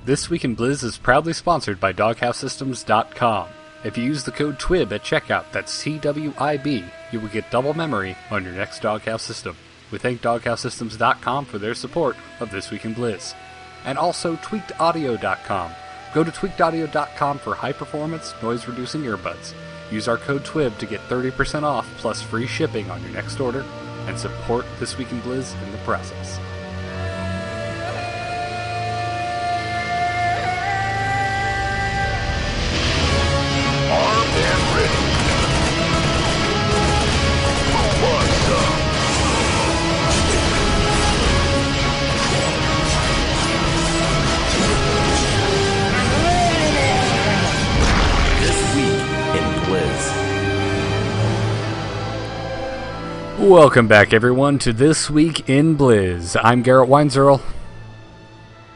This Week in Blizz is proudly sponsored by DoghouseSystems.com. If you use the code TWIB at checkout, that's TWIB, you will get double memory on your next Doghouse system. We thank DoghouseSystems.com for their support of This Week in Blizz. And also TweakedAudio.com. Go to TweakedAudio.com for high-performance, noise-reducing earbuds. Use our code TWIB to get 30% off plus free shipping on your next order, and support This Week in Blizz in the process. Armed and ready. Who wants some? This week in Blizz. Welcome back, everyone, to This Week in Blizz. I'm Garrett Weinzierl.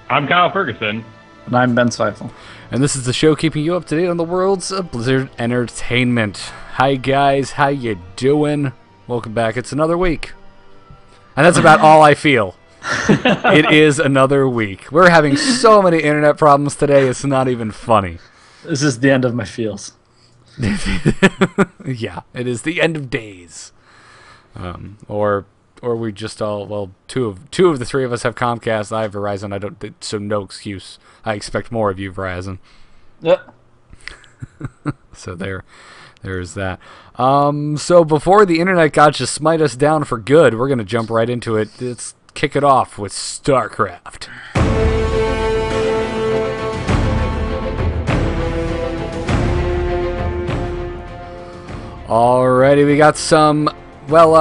I'm Kyle Ferguson. And I'm Ben Seifel. And this is the show keeping you up to date on the worlds of Blizzard Entertainment. Hi, guys. How you doing? Welcome back. It's another week. And that's about all I feel. It is another week. We're having so many internet problems today, it's not even funny. This is the end of my feels. Yeah, it is the end of days. Or we just all, well, two of the three of us have Comcast. I have Verizon. So no excuse. I expect more of you, Verizon. Yep. So there's that. So before the internet gods just smite us down for good, we're gonna jump right into it. Let's kick it off with StarCraft. Alrighty, we got some. Well,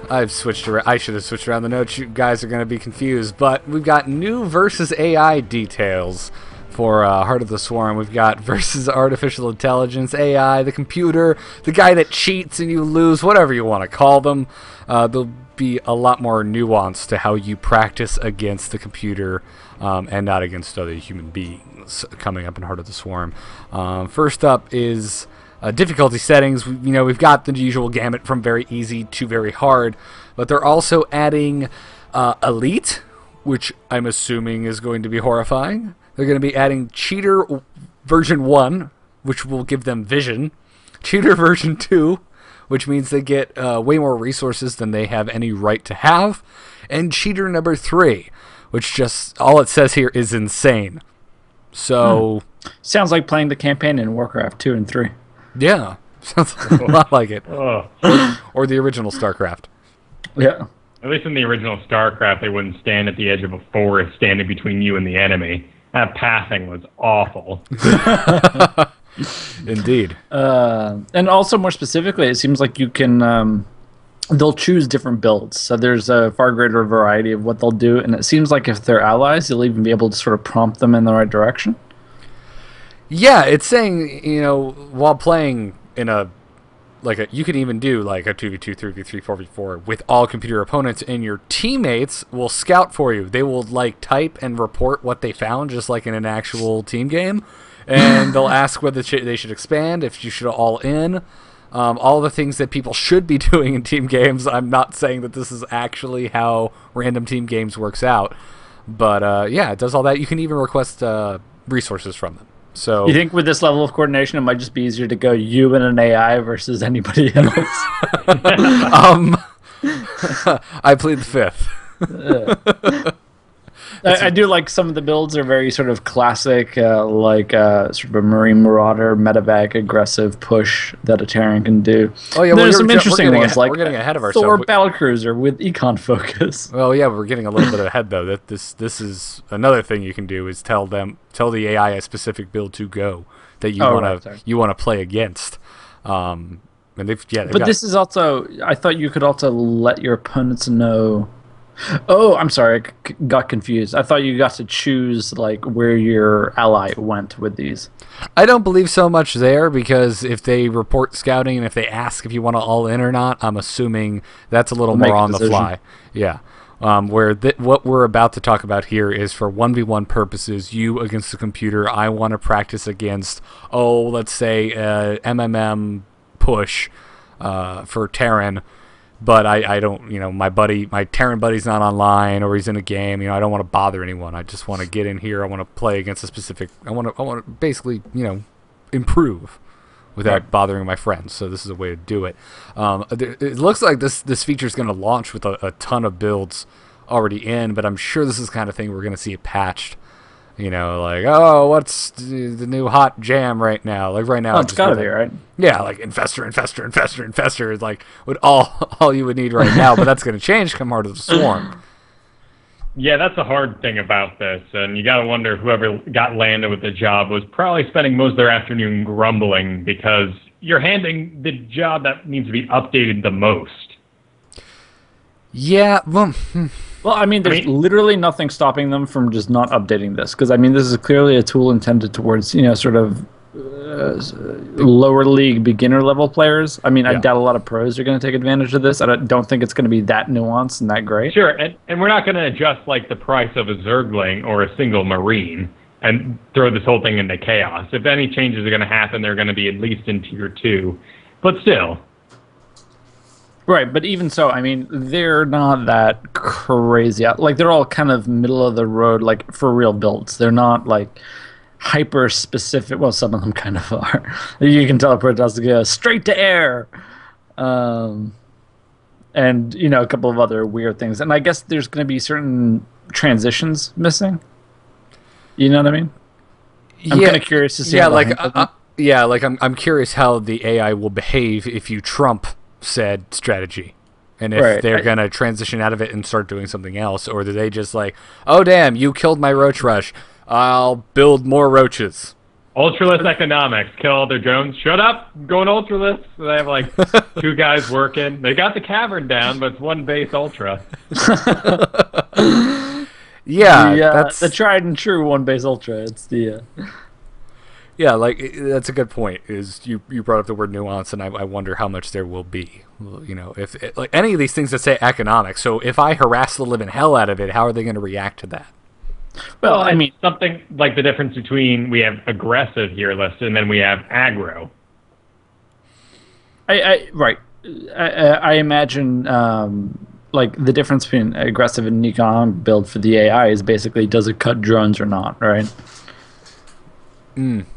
I've switched around. I should have switched around the notes. You guys are going to be confused. But we've got new versus AI details for Heart of the Swarm. We've got versus artificial intelligence, AI, the computer, the guy that cheats and you lose, whatever you want to call them. There'll be a lot more nuance to how you practice against the computer and not against other human beings coming up in Heart of the Swarm. First up is... difficulty settings. We've got the usual gamut from very easy to very hard, but they're also adding Elite, which I'm assuming is going to be horrifying. They're going to be adding Cheater version 1, which will give them vision. Cheater version 2, which means they get way more resources than they have any right to have. And Cheater number 3, which just, all it says here is insane. So... Sounds like playing the campaign in Warcraft 2 and 3. Yeah, sounds a lot like it. Oh. Or the original StarCraft. Yeah. At least in the original StarCraft, they wouldn't stand at the edge of a forest standing between you and the enemy. That pathing was awful. Indeed. And also, more specifically, it seems like you can... they'll choose different builds. So there's a far greater variety of what they'll do. And it seems like if they're allies, you'll even be able to sort of prompt them in the right direction. Yeah, it's saying, while playing in you can even do like a 2v2, 3v3, 4v4 with all computer opponents, and your teammates will scout for you. They will type and report what they found, just like in an actual team game, and they'll ask whether they should expand, if you should all in, all the things that people should be doing in team games. I'm not saying that this is actually how random team games works out, but yeah, it does all that. You can even request resources from them. So you think with this level of coordination, it might just be easier to go you and an AI versus anybody else? I plead the fifth. I do like some of the builds are very sort of classic, sort of a Marine Marauder, medevac, aggressive push that a Terran can do. Oh yeah, there's some interesting ones like we're getting ahead of Thor ourselves. Battlecruiser with econ focus. Well, yeah, we're getting a little bit ahead though. That this is another thing you can do is tell the AI a specific build to go that you want to play against. And this is also, I thought you could also let your opponents know. Oh, I'm sorry, I got confused. I thought you got to choose where your ally went with these. I don't believe so much there, because if they report scouting and if they ask if you want to all in or not, I'm assuming that's a little more on the fly. Yeah. What we're about to talk about here is for 1v1 purposes, you against the computer. I want to practice against, let's say MMM push for Terran. but I don't, my Terran buddy's not online or he's in a game. I don't want to bother anyone. I just want to get in here. I want to play against a specific. I want to basically, improve without bothering my friends. So this is a way to do it. It looks like this feature is going to launch with a ton of builds already in, but I'm sure this is the kind of thing we're going to see it patched. What's the new hot jam right now? Like right now, it's gotta be, right? Yeah, like infestor is like what all you would need right now, but that's going to change come Heart of the Swarm. Yeah, that's the hard thing about this, and you got to wonder whoever got landed with the job was probably spending most of their afternoon grumbling because you're handing the job that needs to be updated the most. Yeah, well, there's literally nothing stopping them from just not updating this, because this is clearly a tool intended towards sort of lower league beginner level players. I doubt a lot of pros are going to take advantage of this. I don't think it's going to be that nuanced and that great. Sure, and we're not going to adjust like the price of a Zergling or a single Marine and throw this whole thing into chaos. If any changes are going to happen, they're going to be at least in tier 2, but still. Right, but even so, they're not that crazy. Like, they're all kind of middle of the road, like, for real builds. They're not, like, hyper specific. Well, some of them kind of are. You can teleport us to go straight to air. And, a couple of other weird things. And I guess there's going to be certain transitions missing. You know what I mean? I'm kind of curious to see. Yeah, I'm curious how the AI will behave if you trump said strategy, and if they're gonna transition out of it and start doing something else, or do they just like, oh damn, you killed my roach rush, I'll build more roaches. Ultraless economics, kill all their drones. Shut up, going ultraless. So they have like 2 guys working. They got the cavern down, but it's one base ultra. That's the tried and true one base ultra. It's the Yeah, like that's a good point. Is you brought up the word nuance, and I wonder how much there will be. If like any of these things that say economics. So if I harass the living hell out of it, how are they going to react to that? Well, something like the difference between we have aggressive here listed, and then we have aggro. I imagine like the difference between aggressive and economic build for the AI is basically does it cut drones or not, right?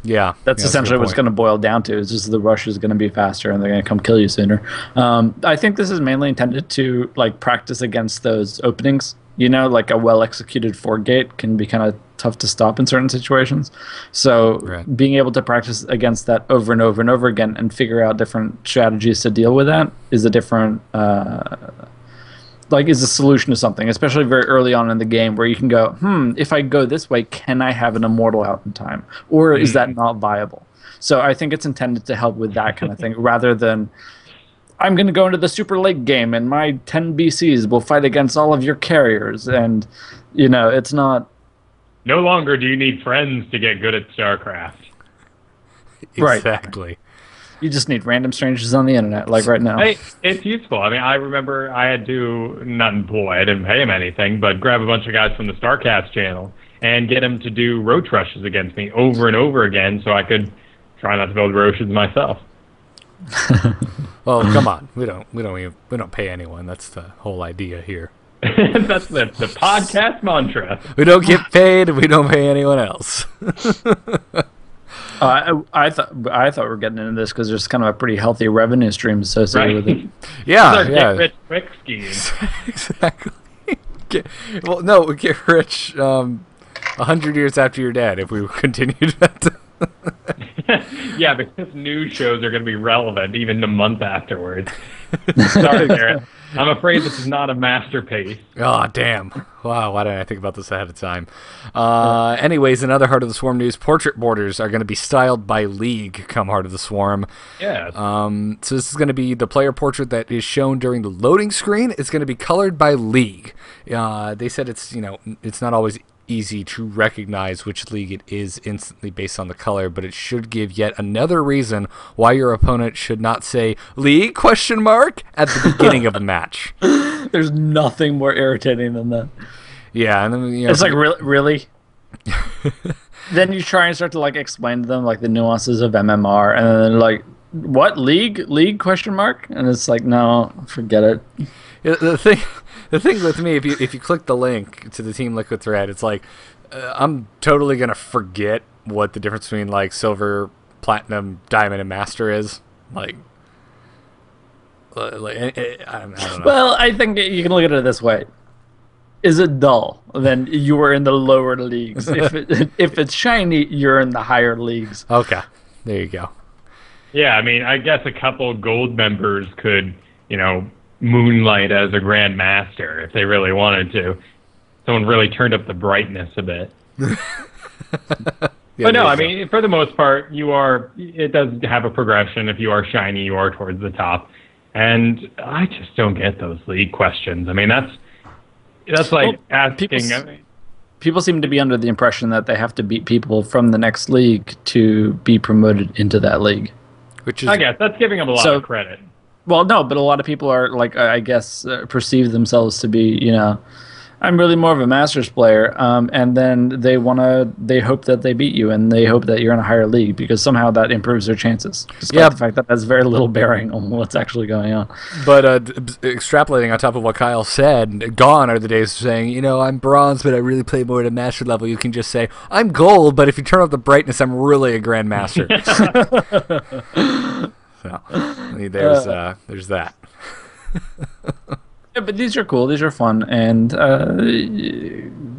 Yeah, that's essentially what it's going to boil down to. It's just the rush is going to be faster, and they're going to come kill you sooner. I think this is mainly intended to like practice against those openings. Like a well-executed fort gate can be kind of tough to stop in certain situations. So being able to practice against that over and over and over again and figure out different strategies to deal with that is a different. Is a solution to something, especially very early on in the game where you can go, if I go this way, can I have an immortal out in time? Or is that not viable? So I think it's intended to help with that kind of thing rather than I'm going to go into the super late game and my 10 BCs will fight against all of your carriers. And, it's not... No longer do you need friends to get good at StarCraft. Exactly. Right. You just need random strangers on the internet, like right now. Hey, it's useful. I remember I had to, I didn't pay him anything, but grab a bunch of guys from the StarCast channel and get them to do roach rushes against me over and over again so I could try not to build roaches myself. Well, come on. We don't pay anyone. That's the whole idea here. That's the podcast mantra. We don't get paid, and we don't pay anyone else. I thought we were getting into this because there's kind of a pretty healthy revenue stream associated with it. Yeah, get rich quick scheme. Exactly. We get rich 100 years after you're dead if we continue that. Yeah, because news shows are going to be relevant even a month afterwards. Sorry, Garrett. I'm afraid this is not a masterpiece. Oh, damn. Wow, why didn't I think about this ahead of time? Anyways, in other Heart of the Swarm news, portrait borders are going to be styled by League come Heart of the Swarm. Yeah. So this is going to be the player portrait that is shown during the loading screen. It's going to be colored by League. They said it's not always easy to recognize which league it is instantly based on the color, but it should give yet another reason why your opponent should not say "League?" at the beginning of a match. There's nothing more irritating than that. Yeah, and then it's like really. Then you try and start to like explain to them like the nuances of MMR, and then like what league question mark? And it's like, no, forget it. Yeah, the thing with me, if you click the link to the Team Liquid thread, it's like I'm totally gonna forget what the difference between like silver, platinum, diamond, and master is. I don't know. Well, I think you can look at it this way. Is it dull? Then you are in the lower leagues. If it's shiny, you're in the higher leagues. Okay, there you go. Yeah, I mean, I guess a couple gold members could, moonlight as a Grand Master if they really wanted to. Someone really turned up the brightness a bit. But no, I mean, for the most part, it does have a progression. If you are shiny, you are towards the top. And I just don't get those league questions. I mean, that's like asking. People seem to be under the impression that they have to beat people from the next league to be promoted into that league. Which is, I guess that's giving them a lot of credit. Well, no, but a lot of people are like, I guess, perceive themselves to be, I'm really more of a Masters player, and then they hope that they beat you, and they hope that you're in a higher league because somehow that improves their chances. Despite the fact that has very little bearing on what's actually going on. But extrapolating on top of what Kyle said, gone are the days of saying, I'm bronze, but I really play more at a master level. You can just say, I'm gold, but if you turn up the brightness, I'm really a grand master. So there's that. Yeah, but these are cool. These are fun, and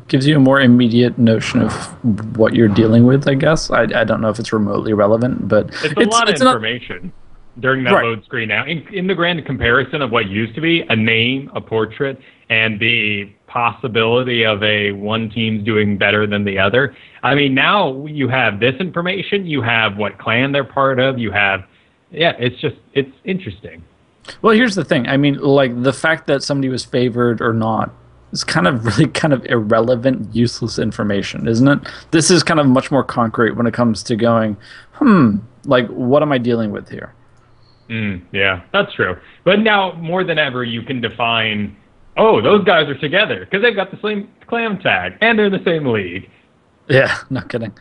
gives you a more immediate notion of what you're dealing with. I guess I don't know if it's remotely relevant, but it's a lot of information during that load screen. Now, in the grand comparison of what used to be a name, a portrait, and the possibility of one team's doing better than the other. I mean, now you have this information. You have what clan they're part of. You have, it's interesting. Well, here's the thing. I mean, like, the fact that somebody was favored or not is kind of irrelevant, useless information, isn't it? This is kind of much more concrete when it comes to going, like, what am I dealing with here? Yeah, that's true. But now, more than ever, you can define, those guys are together because they've got the same clan tag and they're in the same league. Yeah, no kidding.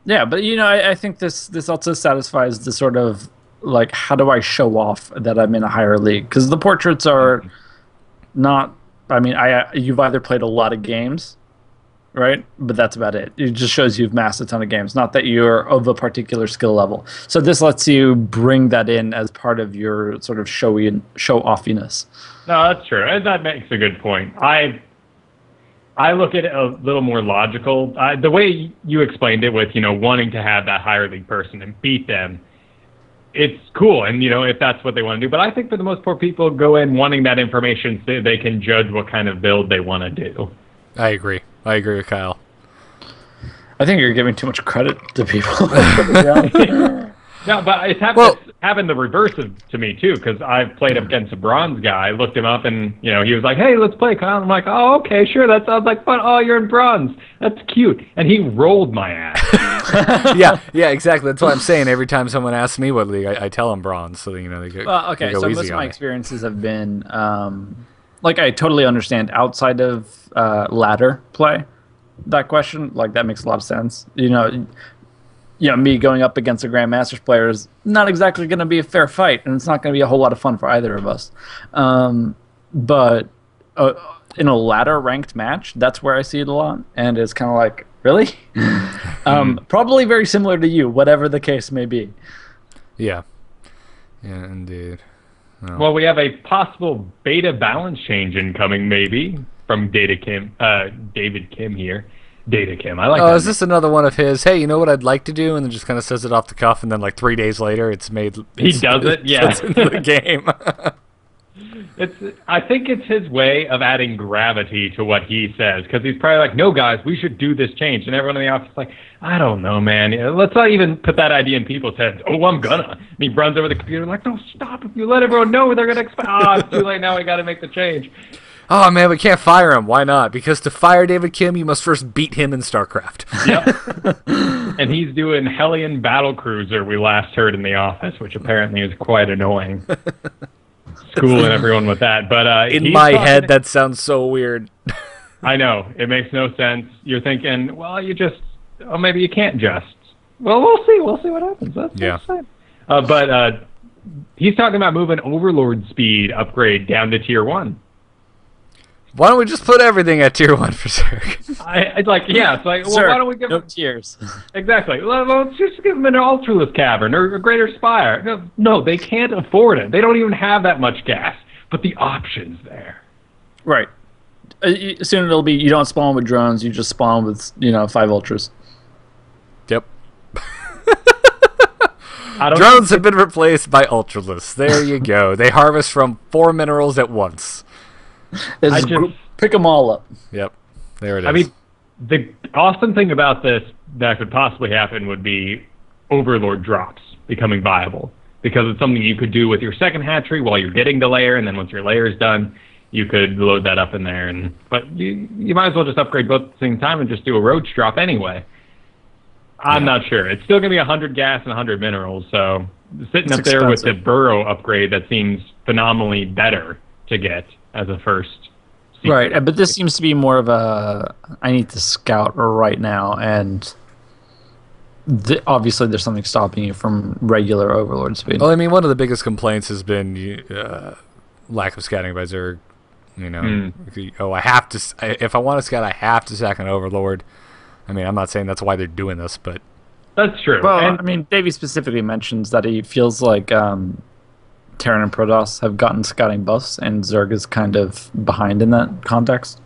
Yeah, but, I think this also satisfies the sort of, like, how do I show off that I'm in a higher league? Because the portraits are not. I mean, you've either played a lot of games, right? But that's about it. It just shows you've mastered a ton of games, not that you're of a particular skill level. So this lets you bring that in as part of your sort of show offiness. No, that's true. That makes a good point. I look at it a little more logical. The way you explained it with wanting to have that higher league person and beat them. It's cool, and if that's what they want to do. But I think for the most part, people go in wanting that information so they can judge what kind of build they want to do. I agree with Kyle. I think you're giving too much credit to people. No, but it's happened the reverse to me too, because I've played up against a bronze guy. I looked him up, and he was like, "Hey, let's play, Kyle." I'm like, "Oh, okay, sure. That sounds like fun. Oh, you're in bronze. That's cute." And he rolled my ass. yeah, exactly. That's what I'm saying. Every time someone asks me what league, I tell them bronze, so they go. Well, okay. They go So easy most of my on me. experiences have been, like, I totally understand outside of ladder play. That question, like, that makes a lot of sense. Me going up against a Grandmasters player is not exactly going to be a fair fight, and it's not going to be a whole lot of fun for either of us. But in a ladder ranked match, that's where I see it a lot, and it's kind of like, really? Probably very similar to you, whatever the case may be. Yeah, indeed. Well, we have a possible beta balance change incoming, maybe, from David Kim here. Data Kim. I like that. Oh, is this another one of his, hey, you know what I'd like to do? And then just kind of says it off the cuff, and then like 3 days later, it's made. He does it, yeah. It's into the game. I think it's his way of adding gravity to what he says, because he's probably like, no, guys, we should do this change. And everyone in the office is like, I don't know, man. Let's not even put that idea in people's heads. Oh, I'm gonna. And he runs over the computer like, no, stop. If you let everyone know, they're going to expect. It's too late now. We got to make the change. Oh, man, we can't fire him. Why not? Because to fire David Kim, you must first beat him in StarCraft. Yep. And he's doing Hellion Battlecruiser, we last heard in the office, which apparently is quite annoying. Schooling everyone with that. But in my head, that sounds so weird. I know. It makes no sense. You're thinking, well, maybe you can't just. Well, we'll see. We'll see what happens. That's Yeah. exciting. But he's talking about moving Overlord speed upgrade down to tier 1. Why don't we just put everything at tier 1 for Zerg? It's like, yeah, it's like, well, Sir, why don't we give no him... tiers. Exactly. Let's just give them an Ultraless Cavern or a Greater Spire. No, they can't afford it. They don't even have that much gas. But the option's there. Right. Soon it'll be you don't spawn with drones, you just spawn with 5 ultras. Yep. I don't Drones have been replaced by Ultralists. There you go. They harvest from 4 minerals at once. Pick them all up. Yep. There it is. I mean, the awesome thing about this that could possibly happen would be Overlord drops becoming viable. Because it's something you could do with your second hatchery while you're getting the layer, and then once your layer is done, you could load that up in there. But you might as well just upgrade both at the same time and just do a roach drop anyway. I'm not sure. It's still going to be 100 gas and 100 minerals, so sitting up there with the burrow upgrade, that seems phenomenally better to get as a first. Right, but this seems to be more of a I need to scout right now, and obviously there's something stopping you from regular Overlord speed. Well, I mean, one of the biggest complaints has been lack of scouting by Zerg. I have to. If I want to scout, I have to sack an Overlord. I mean, I'm not saying that's why they're doing this, but that's true. Well, I mean, Davey specifically mentions that he feels like Terran and Protoss have gotten scouting buffs, and Zerg is kind of behind in that context.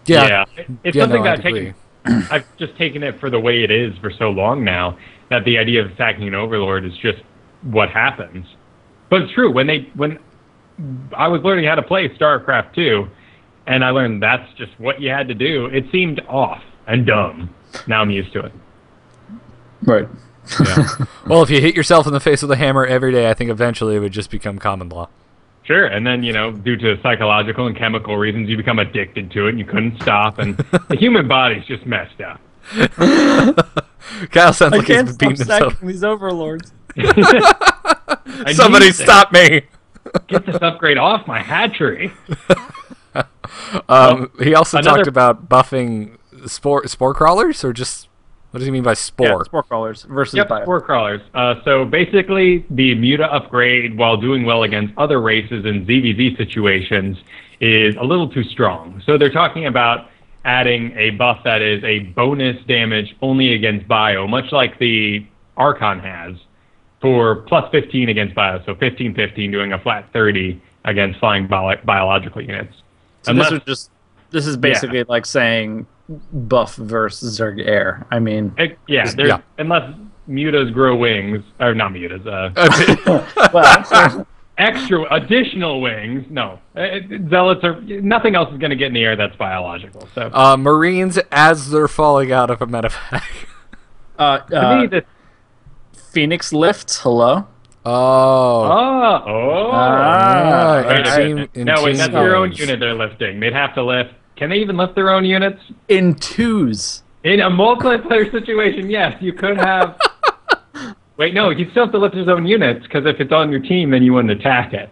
Yeah. It's something that agree. I've just taken it for the way it is for so long now that the idea of sacking an Overlord is just what happens. But it's true. When I was learning how to play StarCraft 2, and I learned that's just what you had to do, it seemed off and dumb. Now I'm used to it. Right. Yeah. Well, if you hit yourself in the face with a hammer every day, I think eventually it would just become common law. Sure, and then, due to psychological and chemical reasons, you become addicted to it and you couldn't stop, and the human body's just messed up. Kyle sounds like he's been beating himself. These Overlords. Somebody stop me! Get this upgrade off my hatchery. He also talked about buffing spore crawlers, or just what does he mean by spore? Yeah, spore crawlers versus bio. Spore crawlers. So basically, the Muta upgrade, while doing well against other races in ZVZ situations, is a little too strong. So they're talking about adding a buff that is a bonus damage only against bio, much like the Archon has, for plus 15 against bio. So 15-15, doing a flat 30 against flying biological units. So this is basically like saying buff versus Zerg air. I mean, unless mutas grow wings, or not mutas, extra additional wings. No, zealots are nothing else is going to get in the air that's biological. So Marines as they're falling out of a medevac. to me, the Phoenix lift. Hello. Right. No, wait, that's your own unit they're lifting. They'd have to lift. Can they even lift their own units? In twos. In a multiplayer situation, yes, you could have... Wait, no, you still have to lift his own units, because if it's on your team, then you wouldn't attack it.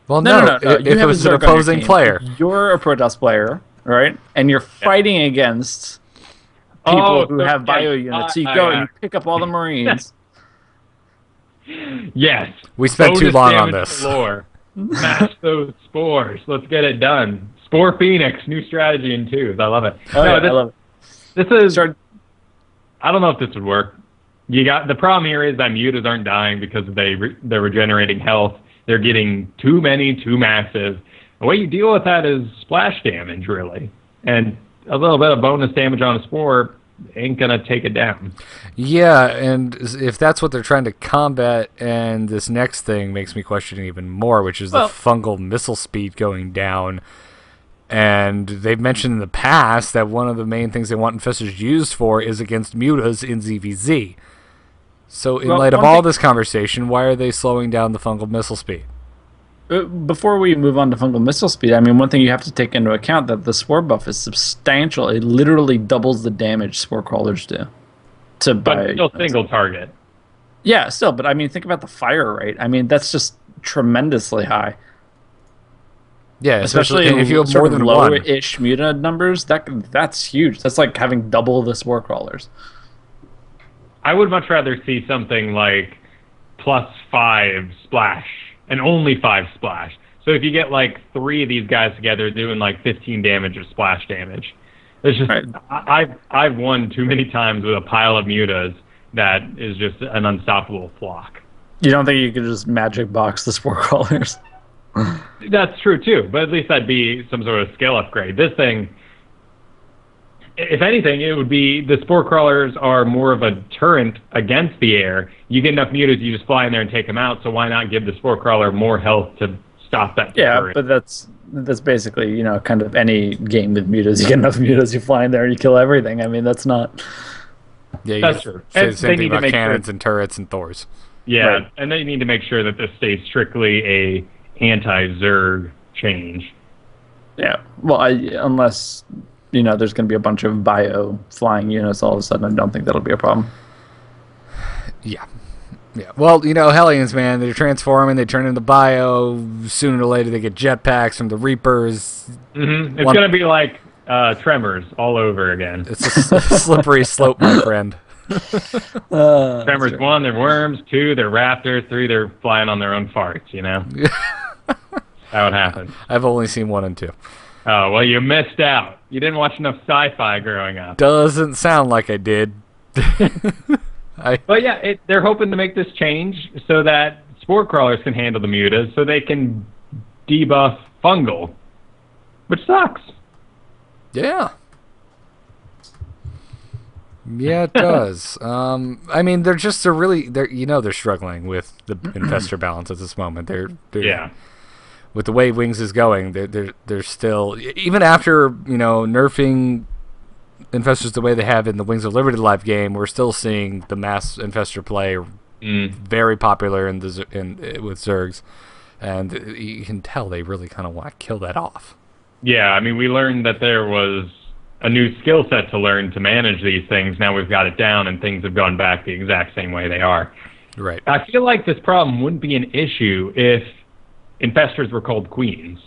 Well, no. If it was an opposing player. You're a Protoss player, right? And you're fighting against people who have bio units. So you go and you pick up all the Marines. Yes. We spent too long on this. Smash those spores. Let's get it done. Spore Phoenix, new strategy in twos. I love it. I love it. This is. I don't know if this would work. The problem here is that mutas aren't dying because they're regenerating health. They're getting too many, too massive. The way you deal with that is splash damage, really, and a little bit of bonus damage on a spore ain't gonna take it down. Yeah, and if that's what they're trying to combat, and this next thing makes me question it even more, which is the fungal missile speed going down. And they've mentioned in the past that one of the main things they want infestors used for is against mutas in ZVZ. So in light of all this conversation, why are they slowing down the fungal missile speed? Before we move on to fungal missile speed, I mean, one thing you have to take into account that the spore buff is substantial. It literally doubles the damage spore crawlers do. But still single target. Yeah, still. But I mean, think about the fire rate. I mean, that's just tremendously high. Yeah, especially if you have more more than low-ish muta numbers, that's huge. That's like having double the spore crawlers. I would much rather see something like +5 splash and only 5 splash. So if you get like 3 of these guys together doing like 15 damage of splash damage, it's just I've won too many times with a pile of mutas that is just an unstoppable flock. You don't think you could just magic box the spore crawlers? That's true too, but at least that'd be some sort of skill upgrade. This thing, if anything, it would be the spore crawlers are more of a turret against the air. You get enough mutas, you just fly in there and take them out. So why not give the spore crawler more health to stop that? Yeah, turret? but that's basically, you know, kind of any game with mutas. You get enough mutas, you fly in there and you kill everything. I mean, that's not. Yeah, that's true. Say the And same they thing need to about make cannons sure- and turrets and Thors. Yeah, Right. and they need to make sure that this stays strictly a anti-Zerg change. Yeah, well, unless, you know, there's going to be a bunch of bio flying units all of a sudden, I don't think that'll be a problem. Yeah. Yeah. Well, you know, Hellions, man, they're transforming, they turn into bio. Sooner or later, they get jetpacks from the Reapers. Mm-hmm. It's going to be like Tremors all over again. It's a slippery slope, my friend. Tremors 1, they're worms. 2, they're raptors. 3, they're flying on their own farts, you know? That would happen. I've only seen 1 and 2. Oh, well, you missed out. You didn't watch enough sci-fi growing up. Doesn't sound like I did. But yeah, they're hoping to make this change so that spore crawlers can handle the mutas so they can debuff fungal, which sucks. Yeah. Yeah, it does. I mean, they're struggling with the infestor balance at this moment. They're Yeah. With the way Wings is going, they're still, even after, you know, nerfing infestors the way they have in the Wings of Liberty live game, we're still seeing the mass infestor play very popular with Zergs, and you can tell they really kind of want to kill that off. Yeah, I mean, we learned that there was a new skill set to learn to manage these things. Now we've got it down, and things have gone back the exact same way they are. Right. I feel like this problem wouldn't be an issue if infestors were called queens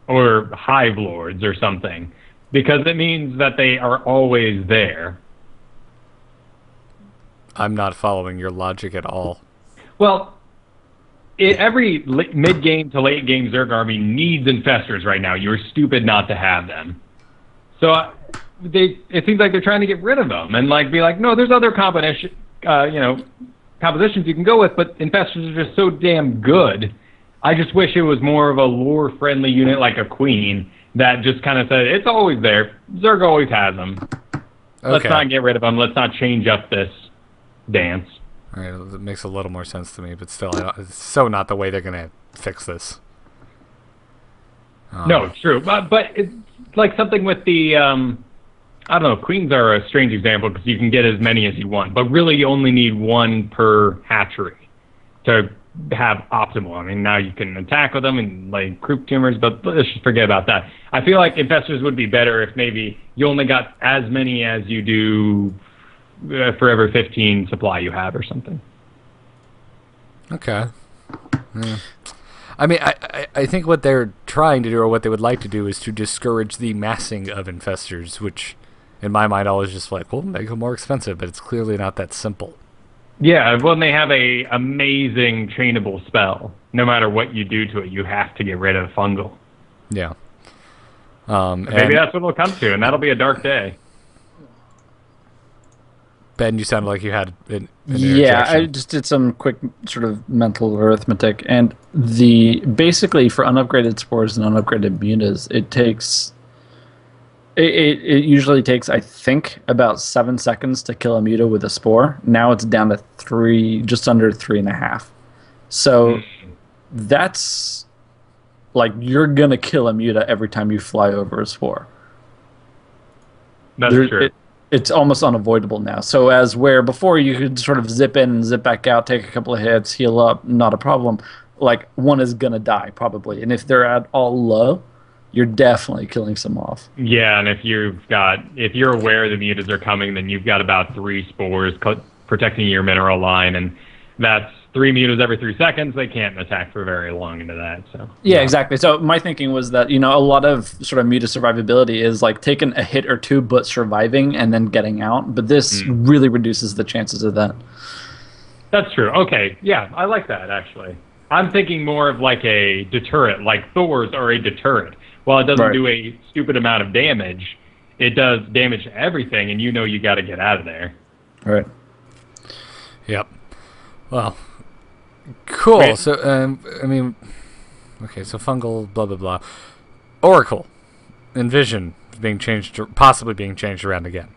or hive lords or something, because it means that they are always there. I'm not following your logic at all. Well, every mid-game to late-game Zerg army needs infestors right now. You're stupid not to have them. So it seems like they're trying to get rid of them and like be like, no, there's other compositions you can go with, but infestors are just so damn good. I just wish it was more of a lore-friendly unit like a queen that just kind of said, it's always there. Zerg always has them. Let's not get rid of them. Let's not change up this dance. All right, it makes a little more sense to me, but still, it's so not the way they're going to fix this. No, it's true. But it's like something with the, I don't know, queens are a strange example because you can get as many as you want, but really you only need 1 per hatchery to have optimal. I mean, now you can attack with them and like croup tumors, but let's just forget about that. I feel like infestors would be better if maybe you only got as many as you do for every 15 supply you have or something. Okay. Yeah. I mean, I think what they're trying to do, or what they would like to do, is to discourage the massing of infestors, which, in my mind, always just like, well, make them more expensive, but it's clearly not that simple. Yeah, when they have a amazing chainable spell, no matter what you do to it, you have to get rid of fungal. Yeah. Maybe that's what it'll come to, and that'll be a dark day. Ben, you sounded like you had an Yeah, I interjection. just did some quick sort of mental arithmetic, and basically for unupgraded spores and unupgraded mutas, it usually takes, I think, about 7 seconds to kill a muta with a spore. Now it's down to just under 3.5. So that's like you're gonna kill a muta every time you fly over a spore. That's true. It's almost unavoidable now. So where before you could sort of zip in and zip back out, take a couple of hits, heal up, not a problem. Like one is gonna die probably, and if they're at all low, you're definitely killing some off. Yeah, and if you're aware the mutas are coming, then you've got about 3 spores protecting your mineral line, and that's 3 mutas every 3 seconds, they can't attack for very long into that. So yeah, exactly. So my thinking was that, a lot of sort of muta survivability is like taking a hit or two but surviving and then getting out. But this really reduces the chances of that. That's true. Okay, yeah, I like that, actually. I'm thinking more of like a deterrent, like Thor's are a deterrent. While it doesn't do a stupid amount of damage, it does damage to everything, and you got to get out of there. Right. Yep. Well, cool. Right. So, okay, so fungal, blah, blah, blah. Oracle. Envision being changed, possibly being changed around again.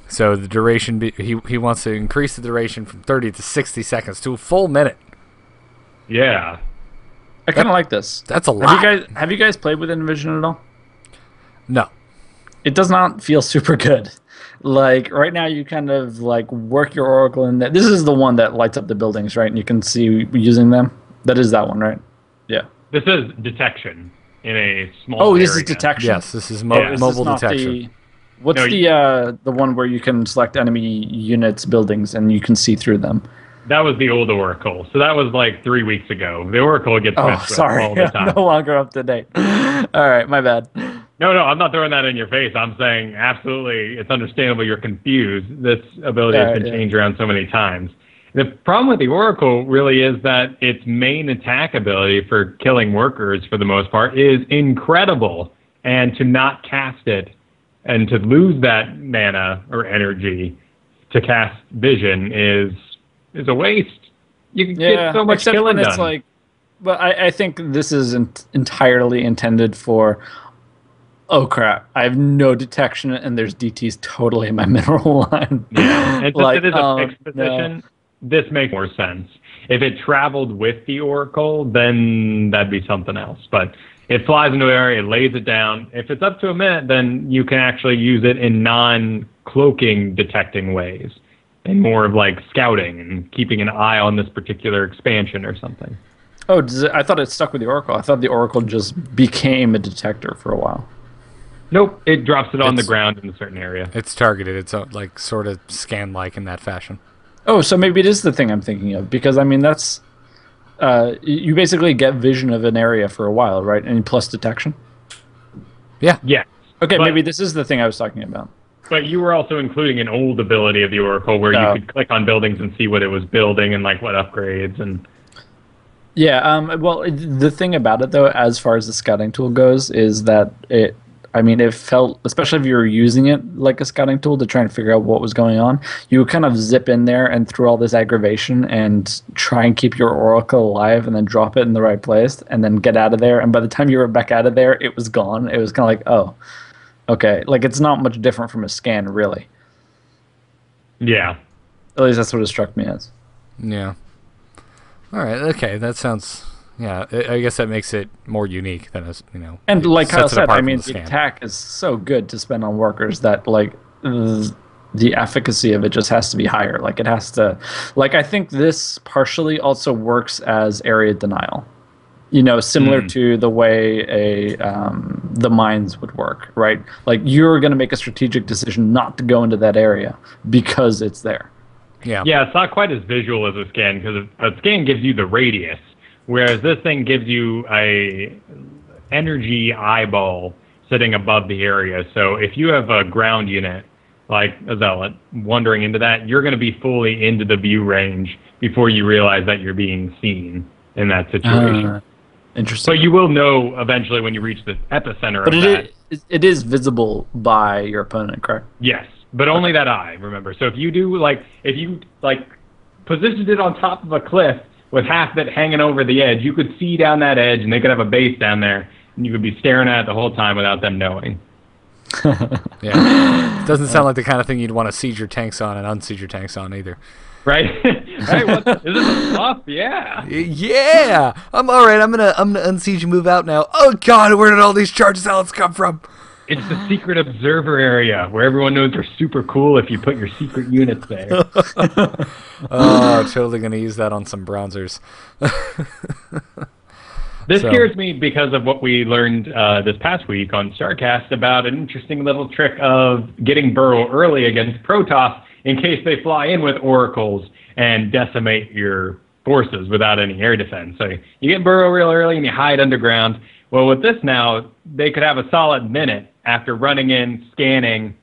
So the duration, he wants to increase the duration from 30 to 60 seconds to a full minute. Yeah. I kind of like this. That's a lot. Have you guys played with Envision at all? No. It does not feel super good. Like, right now you kind of, like, work your Oracle in there. This is the one that lights up the buildings, right? And you can see using them. That is that one, right? Yeah. This is detection in a small Oh, this area. is detection. Yes, this is Yeah. mobile This is not detection. What's the one where you can select enemy units, buildings, and you can see through them? That was the old Oracle. So that was like 3 weeks ago. The Oracle gets Oh, messed with sorry. all the time. No longer up to date. All right, my bad. No, I'm not throwing that in your face. I'm saying absolutely, it's understandable you're confused. This ability has been changed around so many times. The problem with the Oracle really is that its main attack ability for killing workers, for the most part, is incredible. And to not cast it and to lose that mana or energy to cast Vision is a waste. You can get so much except killing when it's done. like, but I think this is entirely intended for. Oh crap! I have no detection, and there's DTs totally in my mineral line. Yeah, and since Like, it is a fixed position, this makes more sense. If it traveled with the Oracle, then that'd be something else. But it flies into an area, it lays it down. If it's up to a minute, then you can actually use it in non-cloaking detecting ways, and more of like scouting and keeping an eye on this particular expansion or something. Oh, I thought it stuck with the Oracle. I thought the Oracle just became a detector for a while. Nope, it drops it on the ground in a certain area. It's targeted. It's like sort of scan-like in that fashion. Oh, so maybe it is the thing I'm thinking of, because I mean that's you basically get vision of an area for a while, right? And plus detection. Yeah. Yeah. Okay, But- maybe this is the thing I was talking about. But you were also including an old ability of the Oracle where you could click on buildings and see what it was building and like what upgrades and. Yeah. Well, the thing about it though, as far as the scouting tool goes, is that it felt, especially if you were using it like a scouting tool to try and figure out what was going on, you would kind of zip in there and through all this aggravation and try and keep your Oracle alive and then drop it in the right place and then get out of there. And by the time you were back out of there, it was gone. It was kind of like, oh, okay. Like, it's not much different from a scan, really. Yeah. At least that's what it struck me as. Yeah. All right. Okay. That sounds. Yeah. I guess that makes it more unique than as And it like Kyle sets it said, apart I from mean, the the scan. attack is so good to spend on workers that like the efficacy of it just has to be higher. Like it has to, like I think this partially also works as area denial. Similar to the way the mines would work, right? Like you're going to make a strategic decision not to go into that area because it's there. Yeah. Yeah, it's not quite as visual as a scan because a scan gives you the radius, whereas this thing gives you a energy eyeball sitting above the area. So if you have a ground unit like a zealot wandering into that, you're going to be fully into the view range before you realize that you're being seen in that situation. Interesting. But you will know eventually when you reach the epicenter But of that. it is visible by your opponent, correct? Yes, but only that eye, remember. So if you positioned it on top of a cliff with half of it hanging over the edge, you could see down that edge and they could have a base down there and you could be staring at it the whole time without them knowing. Yeah. It doesn't sound like the kind of thing you'd want to siege your tanks on and unsiege your tanks on either. Right? Right? Is this a fluff? Yeah. Yeah. I'm all right. I'm gonna unsiege and move out now. Oh God, where did all these charge zealots come from? It's the secret observer area where everyone knows they're super cool if you put your secret units there. Oh, totally gonna use that on some bronzers. This So- scares me because of what we learned this past week on StarCast about an interesting little trick of getting Burrow early against Protoss in case they fly in with oracles and decimate your forces without any air defense. So you get burrow real early and you hide underground. Well, with this now, they could have a solid minute after running in, scanning,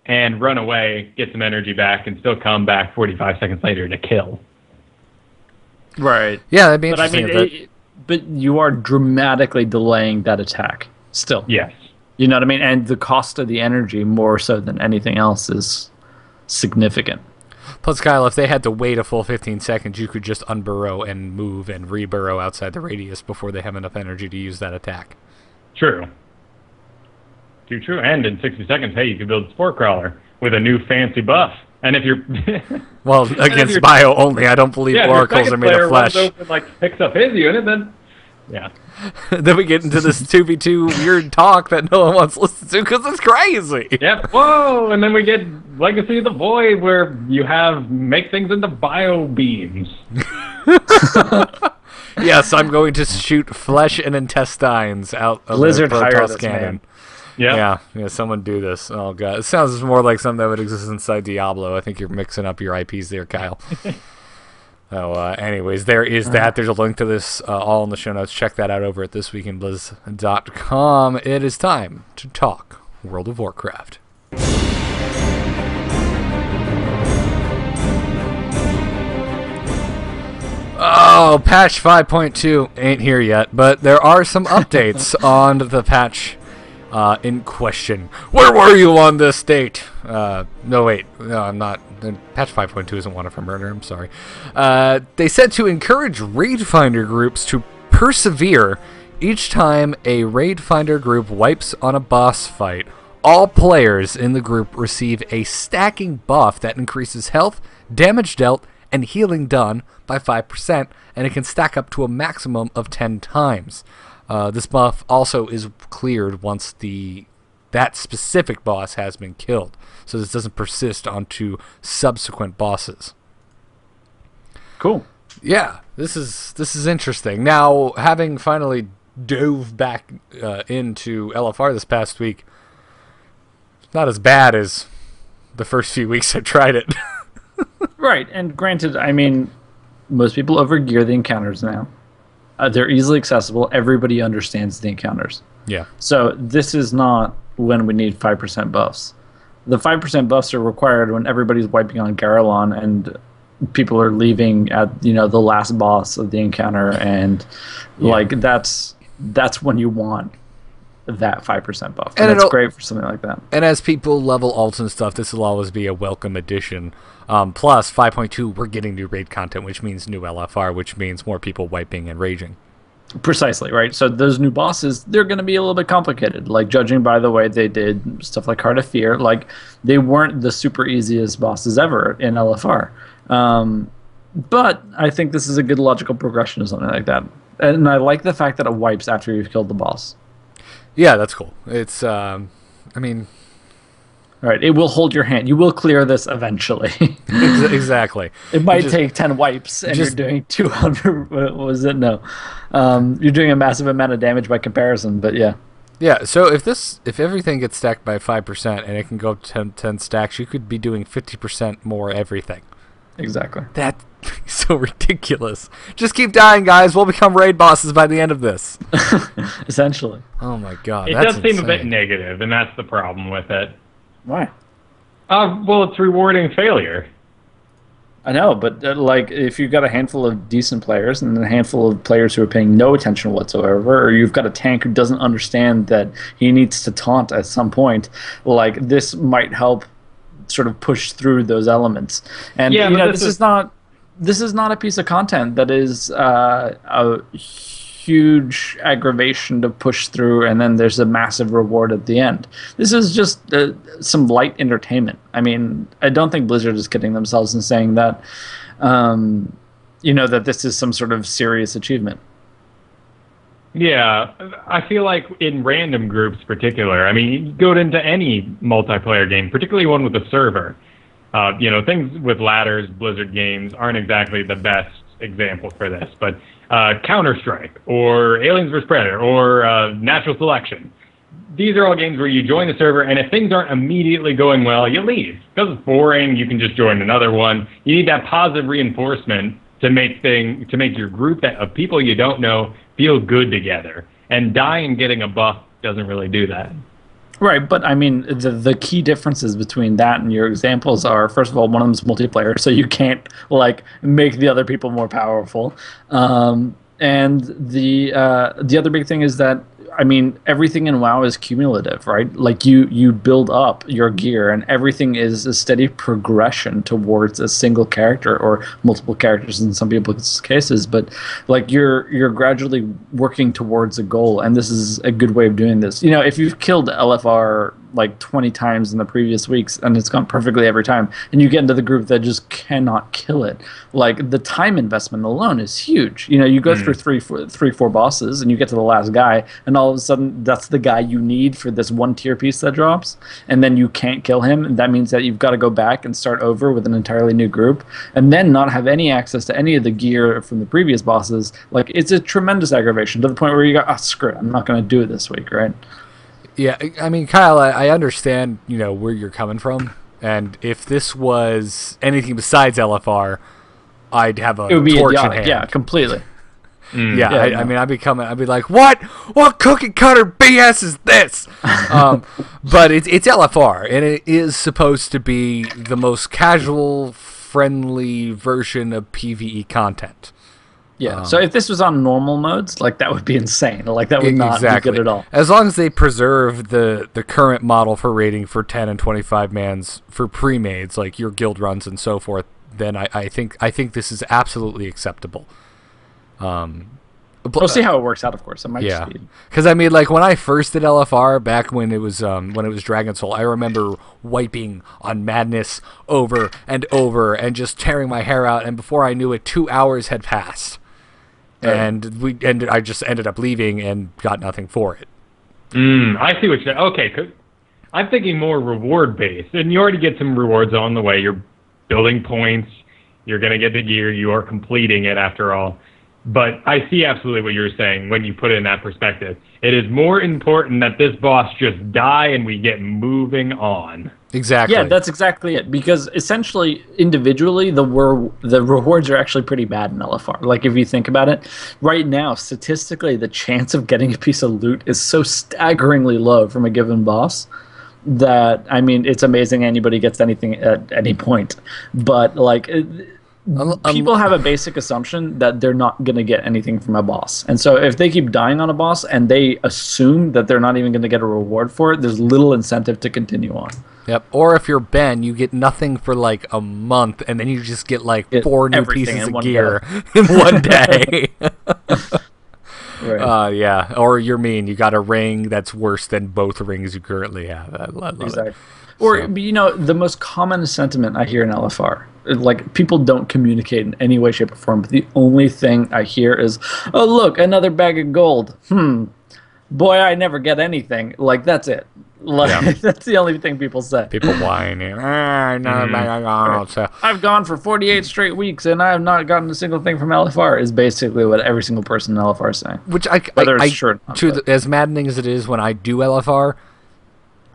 and run away, get some energy back, and still come back 45 seconds later to kill. Right. Yeah, that'd be But I interesting. mean, but you are dramatically delaying that attack still. Yes. You know what I mean? And the cost of the energy, more so than anything else, is significant. Plus, Kyle, if they had to wait a full 15 seconds, you could just unburrow and move and reburrow outside the radius before they have enough energy to use that attack. True. Too true. And in 60 seconds, hey, you can build a Spore Crawler with a new fancy buff. And if you're... Well, against bio only, I don't believe oracles are made of flesh. Open, like, picks up his unit, then... Yeah. Then we get into this 2v2 weird talk that no one wants to listen to because it's crazy. Yep. Whoa! And then we get Legacy of the Void, where you make things into bio beams. Yes, I'm going to shoot flesh and intestines out of Blizzard the hire Protoss this cannon. Yep. Yeah, someone do this. Oh, God. It sounds more like something that would exist inside Diablo. I think you're mixing up your IPs there, Kyle. Anyways, there is that. There's a link to this all in the show notes. Check that out over at thisweekinblizz.com. It is time to talk World of Warcraft. Oh, patch 5.2 ain't here yet, but there are some updates on the patch in question. Where were you on this date? No, wait. No, I'm not. Patch 5.2 isn't Wanted for Murder. I'm sorry. They said to encourage raid finder groups to persevere each time a raid finder group wipes on a boss fight. All players in the group receive a stacking buff that increases health, damage dealt, and healing done by 5%, and it can stack up to a maximum of 10 times. This buff also is cleared once that specific boss has been killed, so this doesn't persist onto subsequent bosses. Cool. Yeah, this is interesting. Now, having finally dove back into LFR this past week, it's not as bad as the first few weeks I tried it. Right, and granted, I mean, most people overgear the encounters now. They're easily accessible. Everybody understands the encounters. Yeah. So this is not when we need 5% buffs. The 5% buffs are required when everybody's wiping on Garalon and people are leaving at the last boss of the encounter, and like that's when you want that 5% buff. And it's great for something like that. And as people level alts and stuff, this will always be a welcome addition. Plus, 5.2, we're getting new raid content, which means new LFR, which means more people wiping and raging. Precisely, right? So those new bosses, they're going to be a little bit complicated. Like, judging by the way they did stuff like Heart of Fear, like, they weren't the super easiest bosses ever in LFR. But I think this is a good logical progression of something like that. And I like the fact that it wipes after you've killed the boss. Yeah, that's cool. It's, All right, it will hold your hand. You will clear this eventually. Exactly. It might take 10 wipes, and you're doing 200. What was it? No. You're doing a massive amount of damage by comparison, but yeah. Yeah, so if everything gets stacked by 5% and it can go up to 10 stacks, you could be doing 50% more everything. Exactly. That's so ridiculous. Just keep dying, guys. We'll become raid bosses by the end of this. Essentially. Oh my god, it that's does seem insane. a bit negative, and that's the problem with it. Why? Well, it's rewarding failure. I know, but like, if you've got a handful of decent players and a handful of players who are paying no attention whatsoever, or you've got a tank who doesn't understand that he needs to taunt at some point, like, this might help sort of push through those elements. And Yeah, you know, this this is not a piece of content that is a huge aggravation to push through, and then there's a massive reward at the end. This is just some light entertainment. I mean, I don't think Blizzard is kidding themselves in saying that, that this is some sort of serious achievement. Yeah, I feel like in random groups particular, I mean, you go into any multiplayer game, particularly one with a server, things with ladders, Blizzard games aren't exactly the best example for this, but Counter-Strike or Aliens vs. Predator or Natural Selection. These are all games where you join the server, and if things aren't immediately going well, you leave. Because it's boring, you can just join another one. You need that positive reinforcement to make your group of people you don't know feel good together. And dying getting a buff doesn't really do that. Right, but I mean, the key differences between that and your examples are, first of all, one of them is multiplayer, so you can't like make the other people more powerful. And the other big thing is that, I mean, everything in WoW is cumulative, right? Like you build up your gear, and everything is a steady progression towards a single character or multiple characters in some people's cases. But like you're gradually working towards a goal, and this is a good way of doing this. You know, if you've killed LFR like 20 times in the previous weeks and it's gone perfectly every time, and you get into the group that just cannot kill it, like the time investment alone is huge. You know, you go through three, four bosses, and you get to the last guy, and all of a sudden that's the guy you need for this one tier piece that drops, and then you can't kill him, and that means that you've got to go back and start over with an entirely new group, and then not have any access to any of the gear from the previous bosses. Like, it's a tremendous aggravation to the point where you go, screw it, I'm not going to do it this week, right? Yeah, I mean, Kyle, I understand, you know, where you're coming from, and if this was anything besides LFR, I'd have a torch in hand. Yeah, completely. I mean, I'd be like, what cookie cutter BS is this? But it's LFR, and it is supposed to be the most casual, friendly version of PvE content. Yeah, so if this was on normal modes, like, that would be insane. Like, that would not be good at all. As long as they preserve the current model for rating for 10 and 25 mans for pre-mades, like your guild runs and so forth, then I think this is absolutely acceptable. We'll see how it works out, of course. It might just be... Because I mean, like, when I first did LFR back when it was Dragon Soul, I remember wiping on Madness over and over and just tearing my hair out, and before I knew it, 2 hours had passed. And I just ended up leaving and got nothing for it. I see what you're saying. Okay, I'm thinking more reward-based. And you already get some rewards on the way. You're building points. You're going to get the gear. You are completing it after all. But I see absolutely what you're saying when you put it in that perspective. It is more important that this boss just die and we get moving on. Exactly. Yeah, that's exactly it. Because essentially, individually, the rewards are actually pretty bad in LFR. Like, if you think about it, right now, statistically, the chance of getting a piece of loot is so staggeringly low from a given boss that, I mean, it's amazing anybody gets anything at any point. But, like... people have a basic assumption that they're not going to get anything from a boss. And so if they keep dying on a boss and they assume that they're not even going to get a reward for it, there's little incentive to continue on. Yep. Or if you're Ben, you get nothing for like a month, and then you just get like 4 new pieces of gear in one day. Right. Yeah. Or you're mean. You got a ring that's worse than both rings you currently have. I love it. Or, you know, the most common sentiment I hear in LFR, like, people don't communicate in any way, shape, or form, but the only thing I hear is, oh, look, another bag of gold. Boy, I never get anything. Like, that's it. Like, that's the only thing people say. People whine. So. I've gone for 48 straight weeks, and I have not gotten a single thing from LFR, is basically what every single person in LFR is saying. Which as maddening as it is when I do LFR,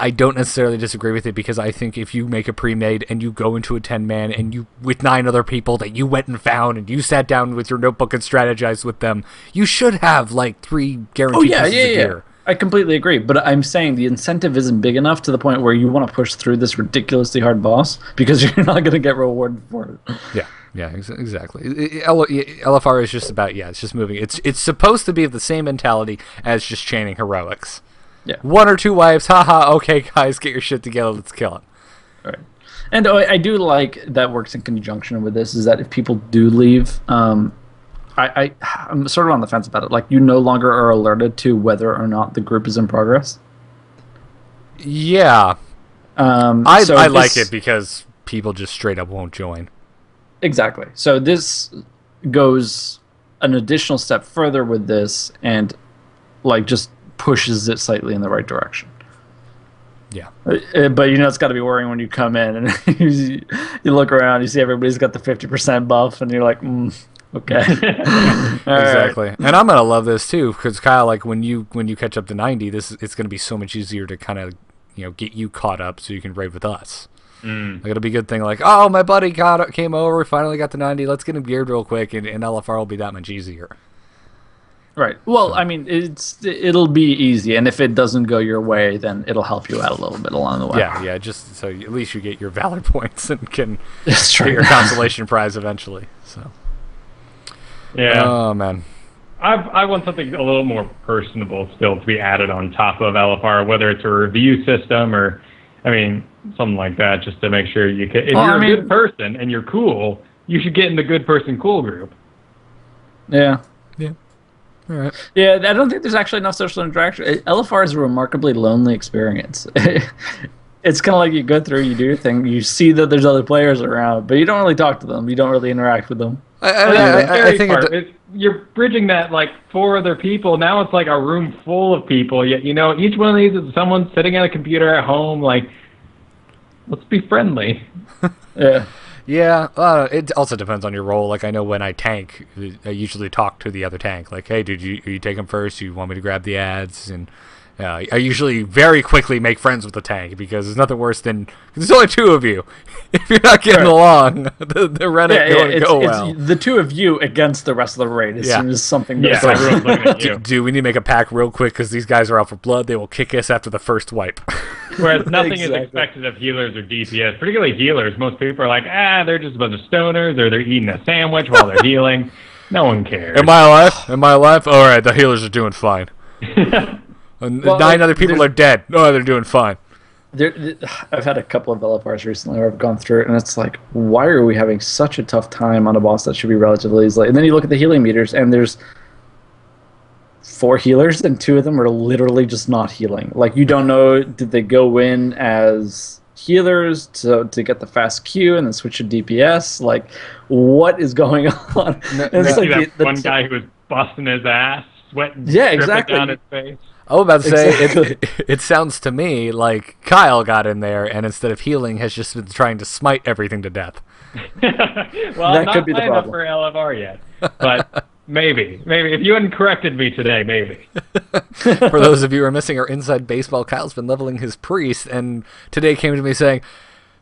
I don't necessarily disagree with it, because I think if you make a pre-made and you go into a 10-man and you with 9 other people that you went and found and you sat down with your notebook and strategized with them, you should have like 3 guaranteed pieces of gear. I completely agree, but I'm saying the incentive isn't big enough to the point where you want to push through this ridiculously hard boss because you're not going to get rewarded for it. Yeah, exactly. LFR is just about, it's just moving. It's supposed to be of the same mentality as just chaining heroics. Yeah. 1 or 2 wives, haha, okay, guys, get your shit together, let's kill him. Right. And I do like that works in conjunction with this, is that if people do leave, I'm sort of on the fence about it. Like, you no longer are alerted to whether or not the group is in progress. Yeah. I like it because people just straight up won't join. Exactly. So this goes an additional step further with this and, like, just pushes it slightly in the right direction. Yeah. But, you know, it's got to be worrying when you come in and you look around, you see everybody's got the 50% buff, and you're like, okay. Exactly. Right. And I'm going to love this, too, because, Kyle, like, when you catch up to 90, it's going to be so much easier to kind of, you know, get you caught up so you can raid with us. Mm. Like, it'll be a good thing, like, oh, my buddy came over, finally got the 90, let's get him geared real quick, and LFR will be that much easier. Right. Well, I mean, it'll be easy, and if it doesn't go your way, then it'll help you out a little bit along the way. Yeah, just so at least you get your Valor points and can That's get true. your consolation prize eventually. So. Yeah. Oh, man. I want something a little more personable still to be added on top of LFR, whether it's a review system or, I mean, something like that, just to make sure you can. If you're a good person and you're cool, you should get in the good person cool group. Yeah. Yeah. All right. Yeah, I don't think there's actually enough social interaction. LFR is a remarkably lonely experience. It's kind of like you go through, you do your thing, you see that there's other players around, but you don't really talk to them. You don't really interact with them. I think you're bridging that like 4 other people. Now it's like a room full of people. Yet each one of these is someone sitting at a computer at home. Like, let's be friendly. Yeah. Yeah, it also depends on your role. Like, I know when I tank, I usually talk to the other tank. Like, hey, dude, you take him first? You want me to grab the ads? And I usually very quickly make friends with the tank because there's nothing worse than there's only 2 of you. If you're not getting along, the Reddit going to go well. It's the 2 of you against the rest of the raid as soon as something goes Yeah, everyone's looking at you. Dude, we need to make a pack real quick because these guys are out for blood. They will kick us after the first wipe. Whereas nothing is Exactly. expected of healers or DPS, particularly healers. Most people are like, they're just a bunch of stoners, or they're eating a sandwich while they're healing. No one cares. Am I alive? Am I alive? All right, the healers are doing fine. 9 other people are dead. No, they're doing fine. I've had a couple of LFRs recently where I've gone through it, and it's like, why are we having such a tough time on a boss that should be relatively easy? And then you look at the healing meters, and there's 4 healers, and 2 of them are literally just not healing. Like, you don't know, did they go in as healers to get the fast Q and then switch to DPS? Like, what is going on? It's See that one guy who was busting his ass, sweating, dripping down his face. I was about to say, Exactly. it sounds to me like Kyle got in there and instead of healing has just been trying to smite everything to death. Well, That I'm not could be the playing up problem. for LFR yet, but maybe. If you hadn't corrected me today, maybe. For those of you who are missing our inside baseball, Kyle's been leveling his priest and today came to me saying,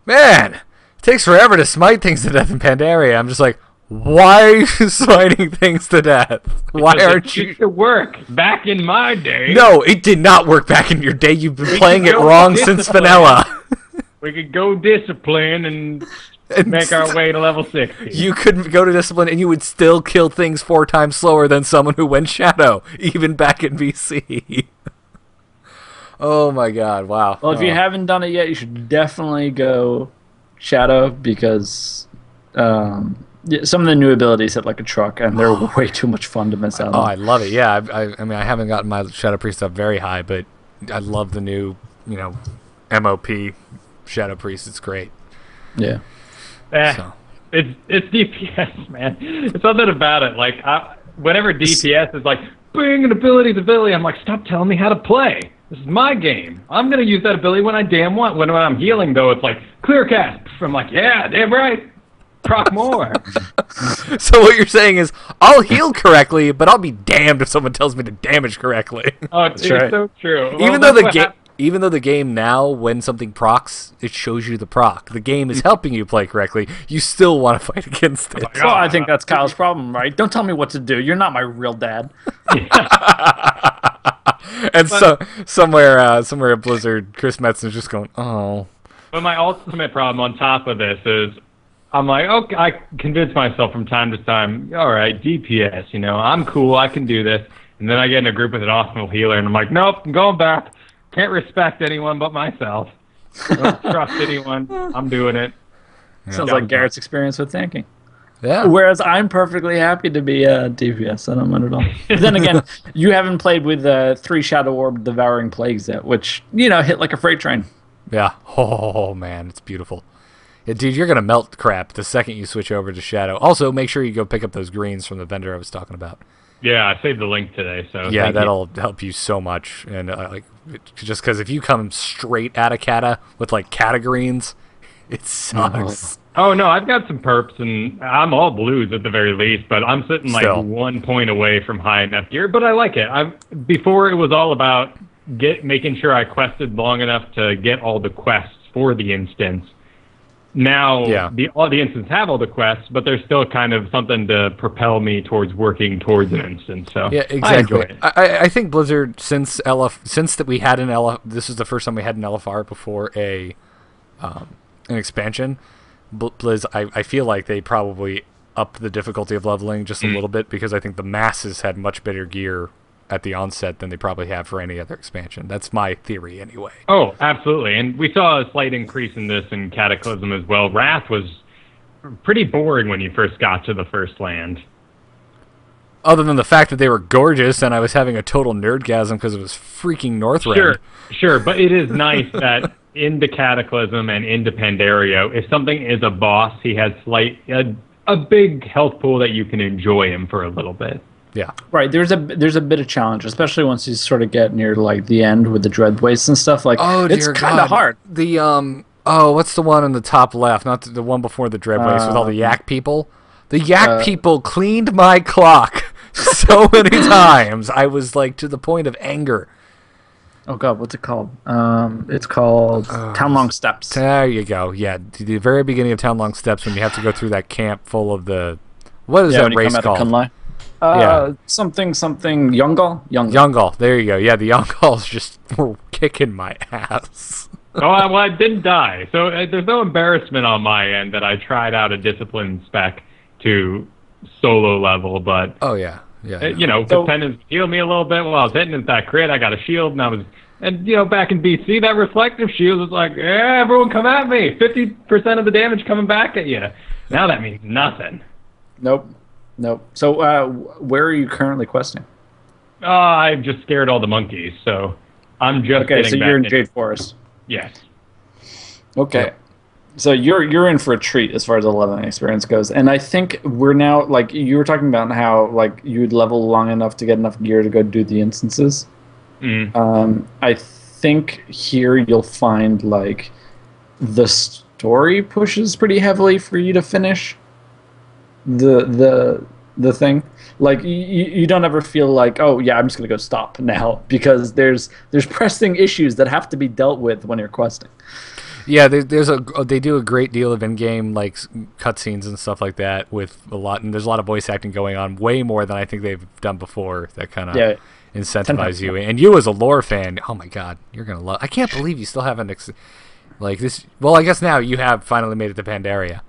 man, it takes forever to smite things to death in Pandaria. I'm just like, why are you smiting things to death? Why aren't It you... used to work back in my day. No, it did not work back in your day. You've been playing it wrong since vanilla. We could go discipline and make our way to level 60. You could go to discipline and you would still kill things 4 times slower than someone who went shadow, even back in VC. Oh my god, wow. Well, if you haven't done it yet, you should definitely go Shadow because some of the new abilities hit like a truck, and they're way too much fun to miss out Oh, on. I love it. Yeah, I mean, I haven't gotten my Shadow Priest up very high, but I love the new, MOP Shadow Priest. It's great. Yeah. So. It's DPS, man. It's something about it. Like, whenever DPS is like, bring an ability to ability, I'm like, stop telling me how to play. This is my game. I'm going to use that ability when I damn want. When I'm healing, though, it's like, clear cast. I'm like, yeah, damn right. Proc more. So what you're saying is, I'll heal correctly, but I'll be damned if someone tells me to damage correctly. Oh, it's right. so true. Even though the game now, when something procs, it shows you the proc. The game is helping you play correctly. You still want to fight against it. Well, I think that's Kyle's problem, right? Don't tell me what to do. You're not my real dad. And somewhere at Blizzard, Chris Metzner's just going, oh. But my ultimate problem on top of this is, I'm like, okay, I convince myself from time to time, all right, DPS, I'm cool, I can do this. And then I get in a group with an optimal healer, and I'm like, nope, I'm going back. Can't respect anyone but myself. Don't trust anyone. I'm doing it. Sounds like Garrett's experience with tanking. Yeah. Whereas I'm perfectly happy to be a DPS. I don't mind at all. But then again, you haven't played with 3 Shadow Orb Devouring Plagues yet, which, hit like a freight train. Yeah. Oh, man, it's beautiful. Yeah, dude, you're going to melt crap the second you switch over to Shadow. Also, make sure you go pick up those greens from the vendor I was talking about. Yeah, I saved the link today, so Yeah, thank you. that'll help you so much. And just because if you come straight out of Kata with like Kata greens, it sucks. Oh, no, I've got some perps, and I'm all blues at the very least, but I'm sitting like Still. 1 point away from high enough gear, but I like it. Before it was all about making sure I quested long enough to get all the quests for the instance, now Yeah. all the instances have all the quests, but there's still kind of something to propel me towards working towards an instance. So Yeah, I enjoy exactly. it. I think Blizzard, since that we had an this is the first time we had an LFR before an expansion. Blizz, I feel like they probably upped the difficulty of leveling just a little bit, because I think the masses had much better gear at the onset than they probably have for any other expansion. That's my theory anyway. Oh, absolutely. And we saw a slight increase in this in Cataclysm as well. Wrath was pretty boring when you first got to the first land. Other than the fact that they were gorgeous and I was having a total nerdgasm because it was freaking Northrend. Sure, but it is nice that into Cataclysm and into Pandaria, if something is a boss, he has a big health pool that you can enjoy him for a little bit. Yeah. Right, there's a bit of challenge, especially once you sort of get near like the end with the dread wastes and stuff. Like, it's kind of hard. The what's the one in the top left? Not the one before the dread waste with all the yak people. The yak people cleaned my clock so many times. I was like to the point of anger. Oh god, what's it called? It's called Townlong Steps. There you go. Yeah, the very beginning of Townlong Steps, when you have to go through that camp full of the what is that race called? Something Yungal? Yungal. There you go. Yeah, the Yungals just were kicking my ass. I didn't die. So there's no embarrassment on my end that I tried out a discipline spec to solo level, but Dependence healed me a little bit while I was hitting at that crit. I got a shield, and back in BC, that reflective shield was like, yeah, everyone come at me. 50% of the damage coming back at you. Now that means nothing. Nope. So, where are you currently questing? I've just scared all the monkeys, so I'm just getting back. You're in Jade Forest. Yes. Okay. Yep. So you're in for a treat as far as the leveling experience goes, and I think we're now, like you were talking about how like you would level long enough to get enough gear to go do the instances. I think here you'll find like the story pushes pretty heavily for you to finish the thing. Like you don't ever feel like, oh yeah, I'm just gonna go stop now, because there's pressing issues that have to be dealt with when you're questing. Yeah, they do a great deal of in-game like cutscenes and stuff like that with and there's a lot of voice acting going on, way more than I think they've done before. That kind of incentivize you. And you as a lore fan, oh my god, you're gonna love. I can't believe you still haven't like this. Well, I guess now you have finally made it to Pandaria.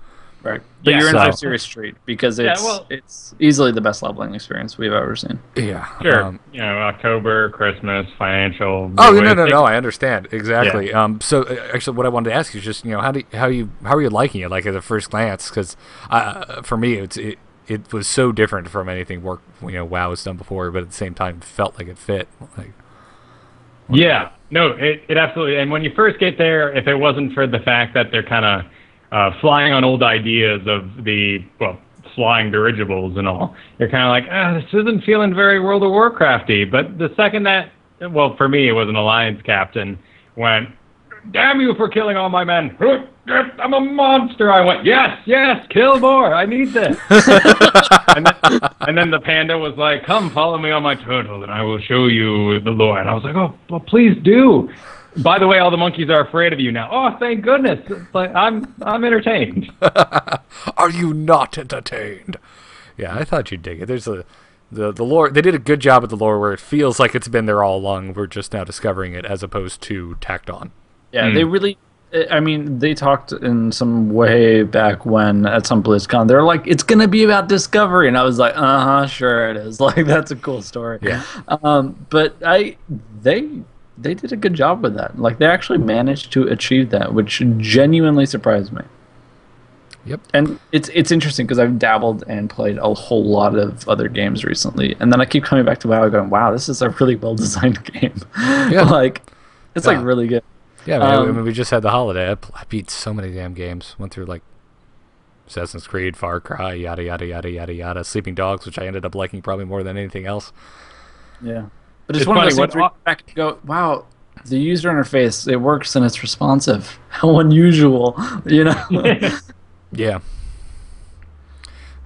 Right, but you're in for a serious treat because it's easily the best leveling experience we've ever seen. Yeah, sure. October, Christmas, financial. Oh no! I understand exactly. Yeah. So actually, what I wanted to ask you is just how are you liking it? Like at the first glance, because for me, it was so different from anything WoW has done before, but at the same time, felt like it fit. Like, yeah, no, it absolutely. And when you first get there, if it wasn't for the fact that they're kind of flying on old ideas of the flying dirigibles and all, you're kind of like, this isn't feeling very World of Warcrafty. But the second that, for me, it was an alliance captain, went, damn you for killing all my men. I'm a monster. I went, yes, kill more. I need this. and then the panda was like, come follow me on my turtle and I will show you the lore. And I was like, oh, well, please do. By the way, all the monkeys are afraid of you now. Oh, thank goodness! It's like, I'm entertained. Are you not entertained? Yeah, I thought you'd dig it. There's the lore. They did a good job with the lore where it feels like it's been there all along. We're just now discovering it as opposed to tacked on. Yeah, they really. I mean, they talked in some way back when at some BlizzCon. They're like, it's gonna be about discovery, and I was like, sure it is. Like, that's a cool story. Yeah. But they did a good job with that. Like, they actually managed to achieve that, which genuinely surprised me. Yep. And it's interesting because I've dabbled and played a whole lot of other games recently, and then I keep coming back to WoW going, wow, this is a really well-designed game. Yeah. Like, it's like really good. Yeah, I mean, we just had the holiday. I beat so many damn games. Went through like Assassin's Creed, Far Cry, yada yada yada yada yada. Sleeping Dogs, which I ended up liking probably more than anything else. Yeah. But it's one of those things where you back and go, wow, the user interface, it works and it's responsive. How unusual, Yeah.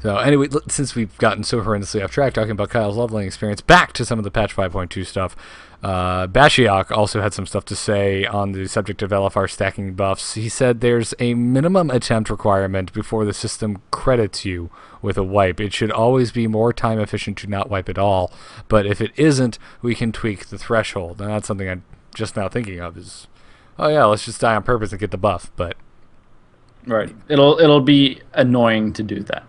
So anyway, since we've gotten so horrendously off track talking about Kyle's leveling experience, back to some of the patch 5.2 stuff. Bashiok also had some stuff to say on the subject of LFR stacking buffs. He said there's a minimum attempt requirement before the system credits you with a wipe. It should always be more time efficient to not wipe at all, but if it isn't, we can tweak the threshold. And that's something I'm just now thinking of is, oh yeah, let's just die on purpose and get the buff. But right, it'll be annoying to do that.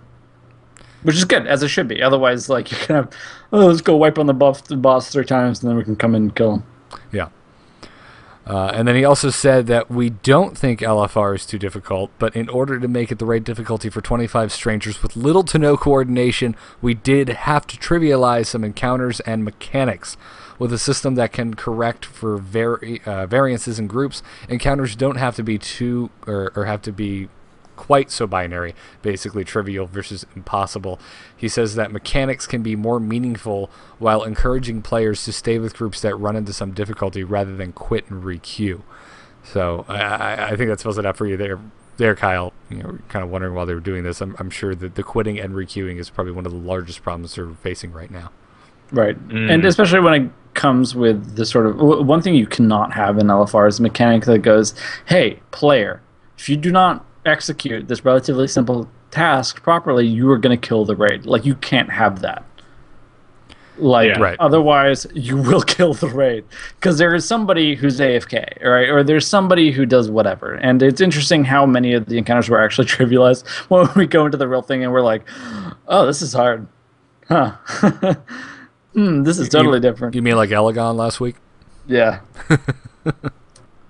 Which is good, as it should be. Otherwise, like, you're going to, let's go wipe on the boss 3 times, and then we can come in and kill him. Yeah. And then he also said that we don't think LFR is too difficult, but in order to make it the right difficulty for 25 strangers with little to no coordination, we did have to trivialize some encounters and mechanics. With a system that can correct for variances in groups, encounters don't have to be or have to be quite so binary, basically trivial versus impossible. He says that mechanics can be more meaningful while encouraging players to stay with groups that run into some difficulty rather than quit and re-queue. So I think that spells it out for you there, Kyle. You know, kind of wondering why they were doing this. I'm sure that the quitting and re-queuing is probably one of the largest problems they're facing right now. Right, and especially when it comes with the sort of, one thing you cannot have in LFR is a mechanic that goes, hey, player, if you do not execute this relatively simple task properly, you are going to kill the raid. Like, you can't have that. Like, right. Otherwise, you will kill the raid. Because there is somebody who's AFK, right? Or there's somebody who does whatever. And it's interesting how many of the encounters were actually trivialized when we go into the real thing and we're like, oh, this is hard. Huh. This is totally different. You mean like Elegon last week? Yeah.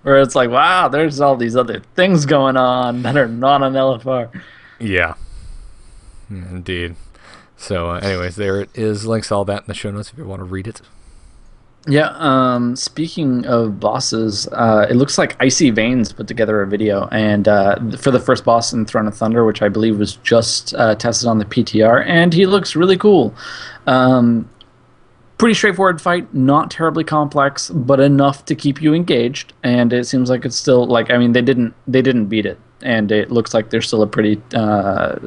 Where it's like, wow, there's all these other things going on that are not on LFR. Yeah. Indeed. So, anyways, there it is. Links to all that in the show notes if you want to read it. Yeah, speaking of bosses, it looks like Icy Veins put together a video, and for the first boss in Throne of Thunder, which I believe was just tested on the PTR, and he looks really cool. Pretty straightforward fight, not terribly complex, but enough to keep you engaged. And it seems like it's still, like, I mean, they didn't beat it, and it looks like there's still a pretty, there's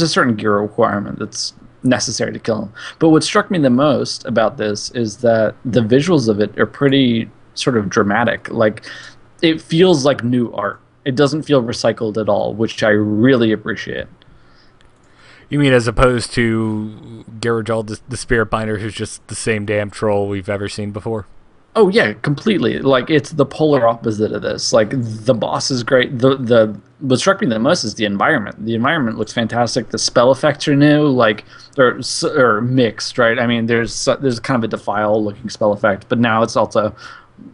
a certain gear requirement that's necessary to kill him. But what struck me the most about this is that the visuals of it are pretty sort of dramatic. Like, it feels like new art. It doesn't feel recycled at all, which I really appreciate. You mean as opposed to Garajal, the Spirit Binder, who's just the same damn troll we've ever seen before? Oh yeah, completely. Like, it's the polar opposite of this. Like, the boss is great. What struck me the most is the environment. The environment looks fantastic. The spell effects are new, like, or mixed, right? I mean, there's kind of a Defile looking spell effect, but now it's also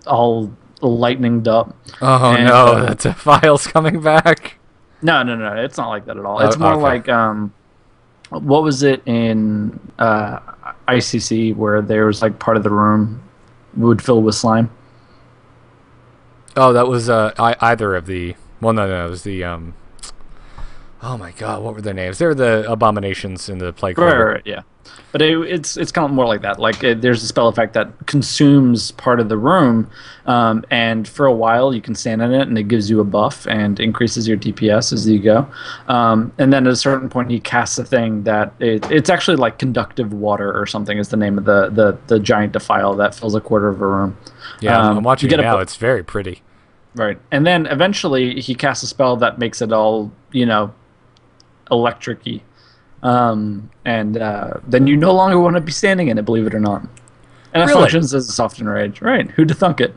all lightninged up. Oh and, no, the Defile's coming back. No, it's not like that at all. It's more like what was it in ICC where there was like part of the room would fill with slime? Oh, that was either of the. Well, no, it was the. Oh my God, what were their names? They were the abominations in the play quarter. Right, yeah. But it's kind of more like that. Like, there's a spell effect that consumes part of the room, and for a while you can stand in it, and it gives you a buff and increases your DPS as you go. And then at a certain point, he casts a thing that it's actually like conductive water or something is the name of the giant Defile that fills a quarter of a room. Yeah, I'm watching it now. It's very pretty. Right, and then eventually he casts a spell that makes it all electric-y. And then you no longer want to be standing in it, believe it or not. And it functions as a soften rage. Right, who'd have thunk it?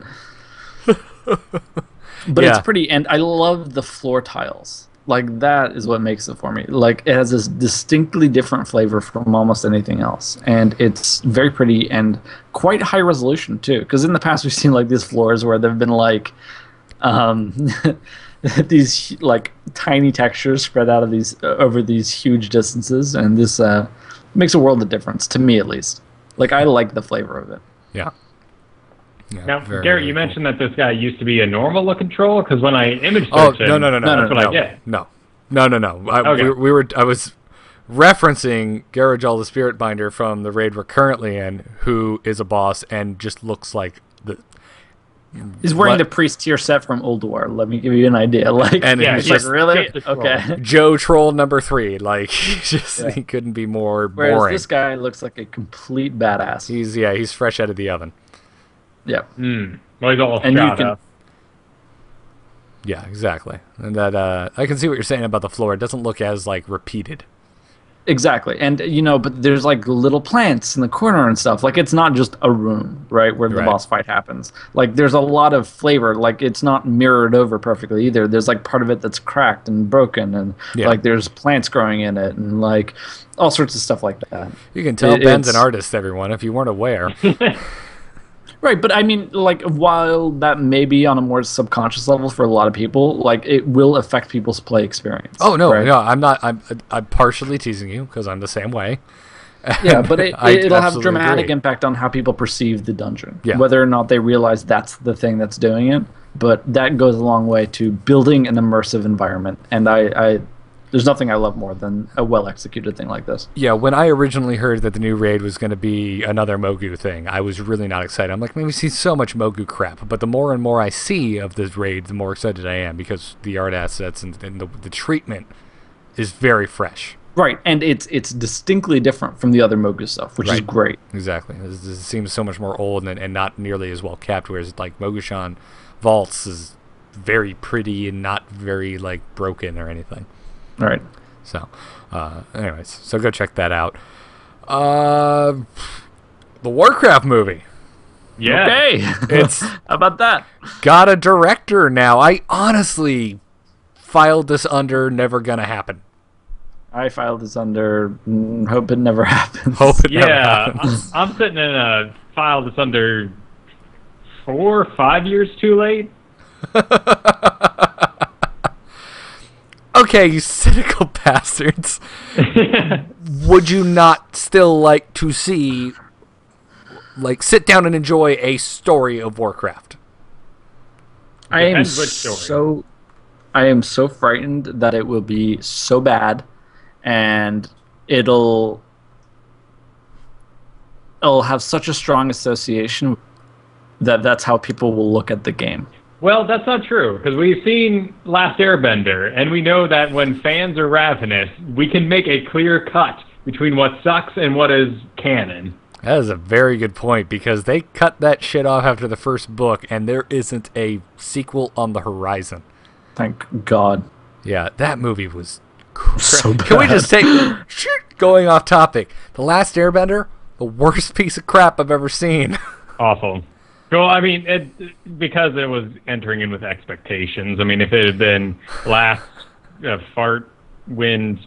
But it's pretty, and I love the floor tiles. Like, that is what makes it for me. Like, it has this distinctly different flavor from almost anything else. And it's very pretty and quite high resolution, too. Because in the past, we've seen, like, these floors where they've been, like, these like tiny textures spread out of these over these huge distances, and this makes a world of difference to me, at least. Like, I like the flavor of it. Yeah. Now, Garrett, you mentioned that this guy used to be a normal looking troll, because when I image searched him, that's what I get. No. Okay. I was referencing Garajal the Spirit Binder from the raid we're currently in, who is a boss and just looks like He's wearing the priest tier set from Old War. Let me give you an idea. Like, And Yeah, he's just like, really? just a troll. Okay. Joe Troll number 3. Like, he couldn't be more Whereas boring. this guy looks like a complete badass. He's fresh out of the oven. Yep. Well, he's all And you shot can- up. Yeah, exactly. And that I can see what you're saying about the floor. It doesn't look as like repeated. Exactly. And, but there's like little plants in the corner and stuff. Like, it's not just a room, right, where the Right. boss fight happens. Like, there's a lot of flavor. Like, it's not mirrored over perfectly either. There's like part of it that's cracked and broken, and like there's plants growing in it, and like all sorts of stuff like that. You can tell Ben's an it's- artist, everyone, if you weren't aware. Right, but I mean, like, while that may be on a more subconscious level for a lot of people, like, it will affect people's play experience. Oh no, right? no, I'm not. I'm partially teasing you because I'm the same way. Yeah, but it'll have absolutely dramatic agree. impact on how people perceive the dungeon. Yeah. Whether or not they realize that's the thing that's doing it, but that goes a long way to building an immersive environment. And I there's nothing I love more than a well-executed thing like this. Yeah, when I originally heard that the new raid was going to be another Mogu thing, I was really not excited. I'm like, man, we see so much Mogu crap. But the more and more I see of this raid, the more excited I am because the art assets and the treatment is very fresh. Right, and it's distinctly different from the other Mogu stuff, which is Right. great. Exactly. This seems so much more old and not nearly as well kept, whereas like Mogushan Vaults is very pretty and not very like broken or anything. All right. So, anyways, so go check that out. The Warcraft movie. Yeah. Okay. It's How about that? got a director now. I honestly filed this under never gonna happen. I filed this under hope it never happens. Hope it never Yeah, happens. I'm sitting in a file that's under 4 or 5 years too late. Okay, you cynical bastards. Would you not still like to see, like, sit down and enjoy a story of Warcraft? I am Depends which story. so frightened that it will be so bad, and it'll have such a strong association that that's how people will look at the game. Well, that's not true, because we've seen Last Airbender, and we know that when fans are ravenous, we can make a clear cut between what sucks and what is canon. That is a very good point, because they cut that shit off after the first book, and there isn't a sequel on the horizon. Thank God. Yeah, that movie was So Can we bad. just take going off topic? The Last Airbender, the worst piece of crap I've ever seen. Awful. Well, I mean, because it was entering in with expectations. I mean, if it had been Last Fart Wind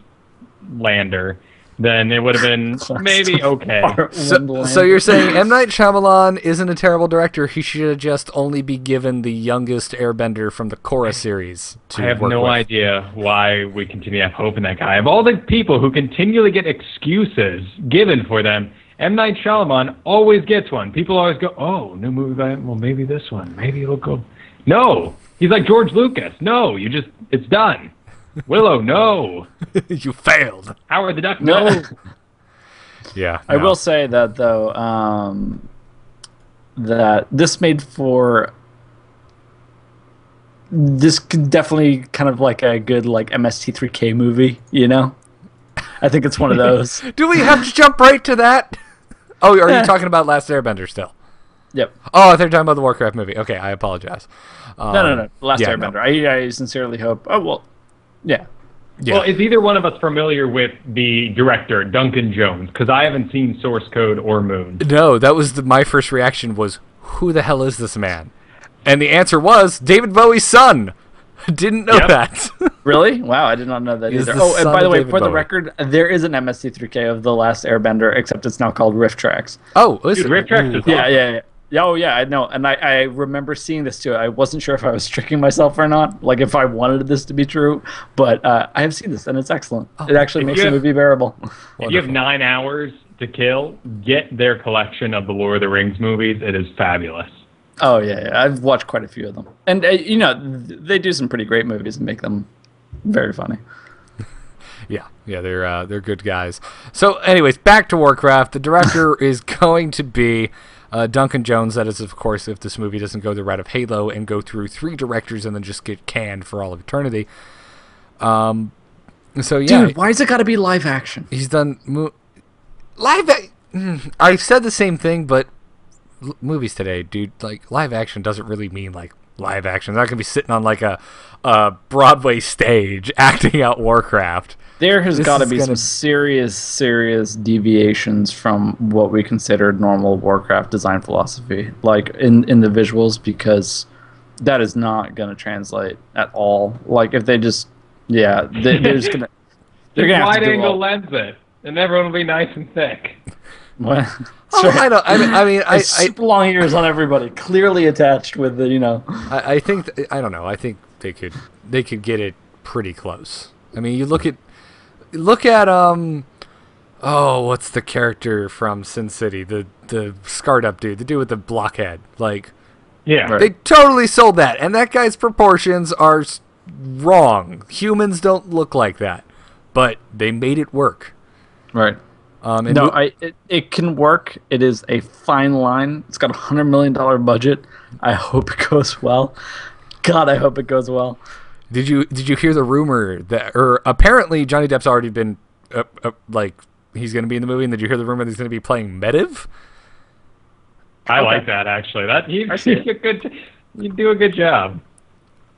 Lander, then it would have been maybe okay. So you're saying M. Night Shyamalan isn't a terrible director? He should just only be given the youngest Airbender from the Korra series to I have work no with. idea why we continue to have hope in that guy. Of all the people who continually get excuses given for them, M. Night Shyamalan always gets one. People always go, oh, new movie by him? Well, maybe this one. Maybe it'll go. No! He's like George Lucas. No, it's done. Willow, no. You failed. Howard the Duck, no. Yeah. I no. will say that though, that this could definitely kind of like a good like MST3K movie, you know? I think it's one of those. Do we have to jump right to that? Oh, are you talking about Last Airbender still? Yep. Oh, they're talking about the Warcraft movie. Okay, I apologize. No. Last yeah, Airbender. no. I sincerely hope. Oh well. Yeah. Yeah. Well, is either one of us familiar with the director, Duncan Jones? Because I haven't seen Source Code or Moon. No, that was my first reaction was, who the hell is this man? And the answer was David Bowie's son. Didn't know Yep. that. Really? Wow, I did not know that He's either. the Oh, and son by the of way, David for the Bowie. record, there is an MST3K of The Last Airbender, except it's now called Rift Tracks. Oh, listen. Dude, Rift Tracks is Yeah, awesome. yeah. Oh, yeah, I know. And I remember seeing this too. I wasn't sure if I was tricking myself or not, like if I wanted this to be true, but I have seen this and it's excellent. It actually If makes you the have- movie bearable. If you have 9 hours to kill, get their collection of the Lord of the Rings movies. It is fabulous. Oh, yeah, I've watched quite a few of them. And, they do some pretty great movies and make them very funny. Yeah, they're good guys. So, anyways, back to Warcraft. The director is going to be Duncan Jones, that is, of course, if this movie doesn't go the route of Halo and go through 3 directors and then just get canned for all of eternity. So yeah, dude, why's it got to be live action? he's done I've said the same thing, but movies today, dude, like live action doesn't really mean like live action. They're not gonna be sitting on like a Broadway stage acting out Warcraft. There has got to be some serious deviations from what we considered normal Warcraft design philosophy, like in the visuals, because that is not going to translate at all. Like if they just, they're just gonna, they're gonna have to do wide-angle lens it, and everyone will be nice and thick. What? I mean, super long ears on everybody, clearly attached with the, I think I don't know. I think they could get it pretty close. I mean, you look at what's the character from Sin City, the scarred up dude, the dude with the blockhead, like, Yeah. they totally sold that, and that guy's proportions are wrong. Humans don't look like that, but they made it work. Right. It can work. It is a fine line. It's got $100 million budget. I hope it goes well. God, I hope it goes well. Did you hear the rumor that, or apparently Johnny Depp's already been like he's going to be in the movie, and did you hear the rumor that he's going to be playing Medivh? I like that, actually. You do a good job.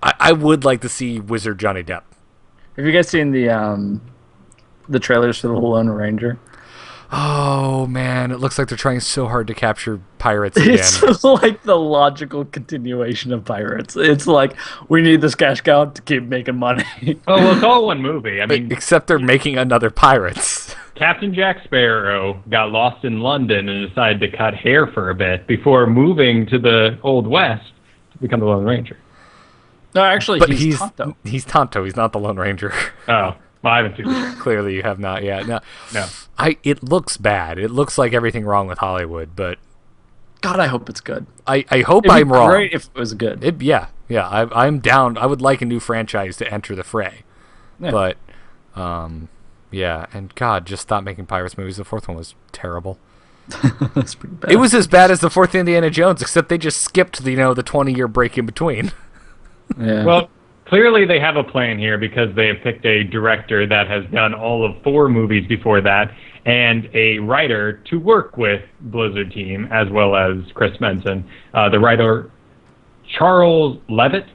I would like to see Wizard Johnny Depp. Have you guys seen the trailers for The Lone Ranger? Oh man, it looks like they're trying so hard to capture pirates again. It's like the logical continuation of Pirates. It's like, we need this cash cow to keep making money. Oh, well, it's all one movie. I mean, except they're making another Pirates. Captain Jack Sparrow got lost in London and decided to cut hair for a bit before moving to the Old West to become the Lone Ranger. No, actually, But he's Tonto. He's Tonto. He's not the Lone Ranger. Oh, well, I haven't seen it. Clearly, you have not yet. No. No. It looks bad. It looks like everything wrong with Hollywood, but God, I hope it's good. I hope It'd be I'm wrong. great if it was good. I'm down. I would like a new franchise to enter the fray. Yeah. But, yeah, and God, just stop making Pirates movies. The 4th one was terrible. That's pretty bad. It was as bad as the 4th Indiana Jones, except they just skipped the 20-year break in between. Yeah. Well, clearly they have a plan here because they have picked a director that has done all of 4 movies before that and a writer to work with Blizzard team as well as Chris Menson. The writer, Charles Levitt,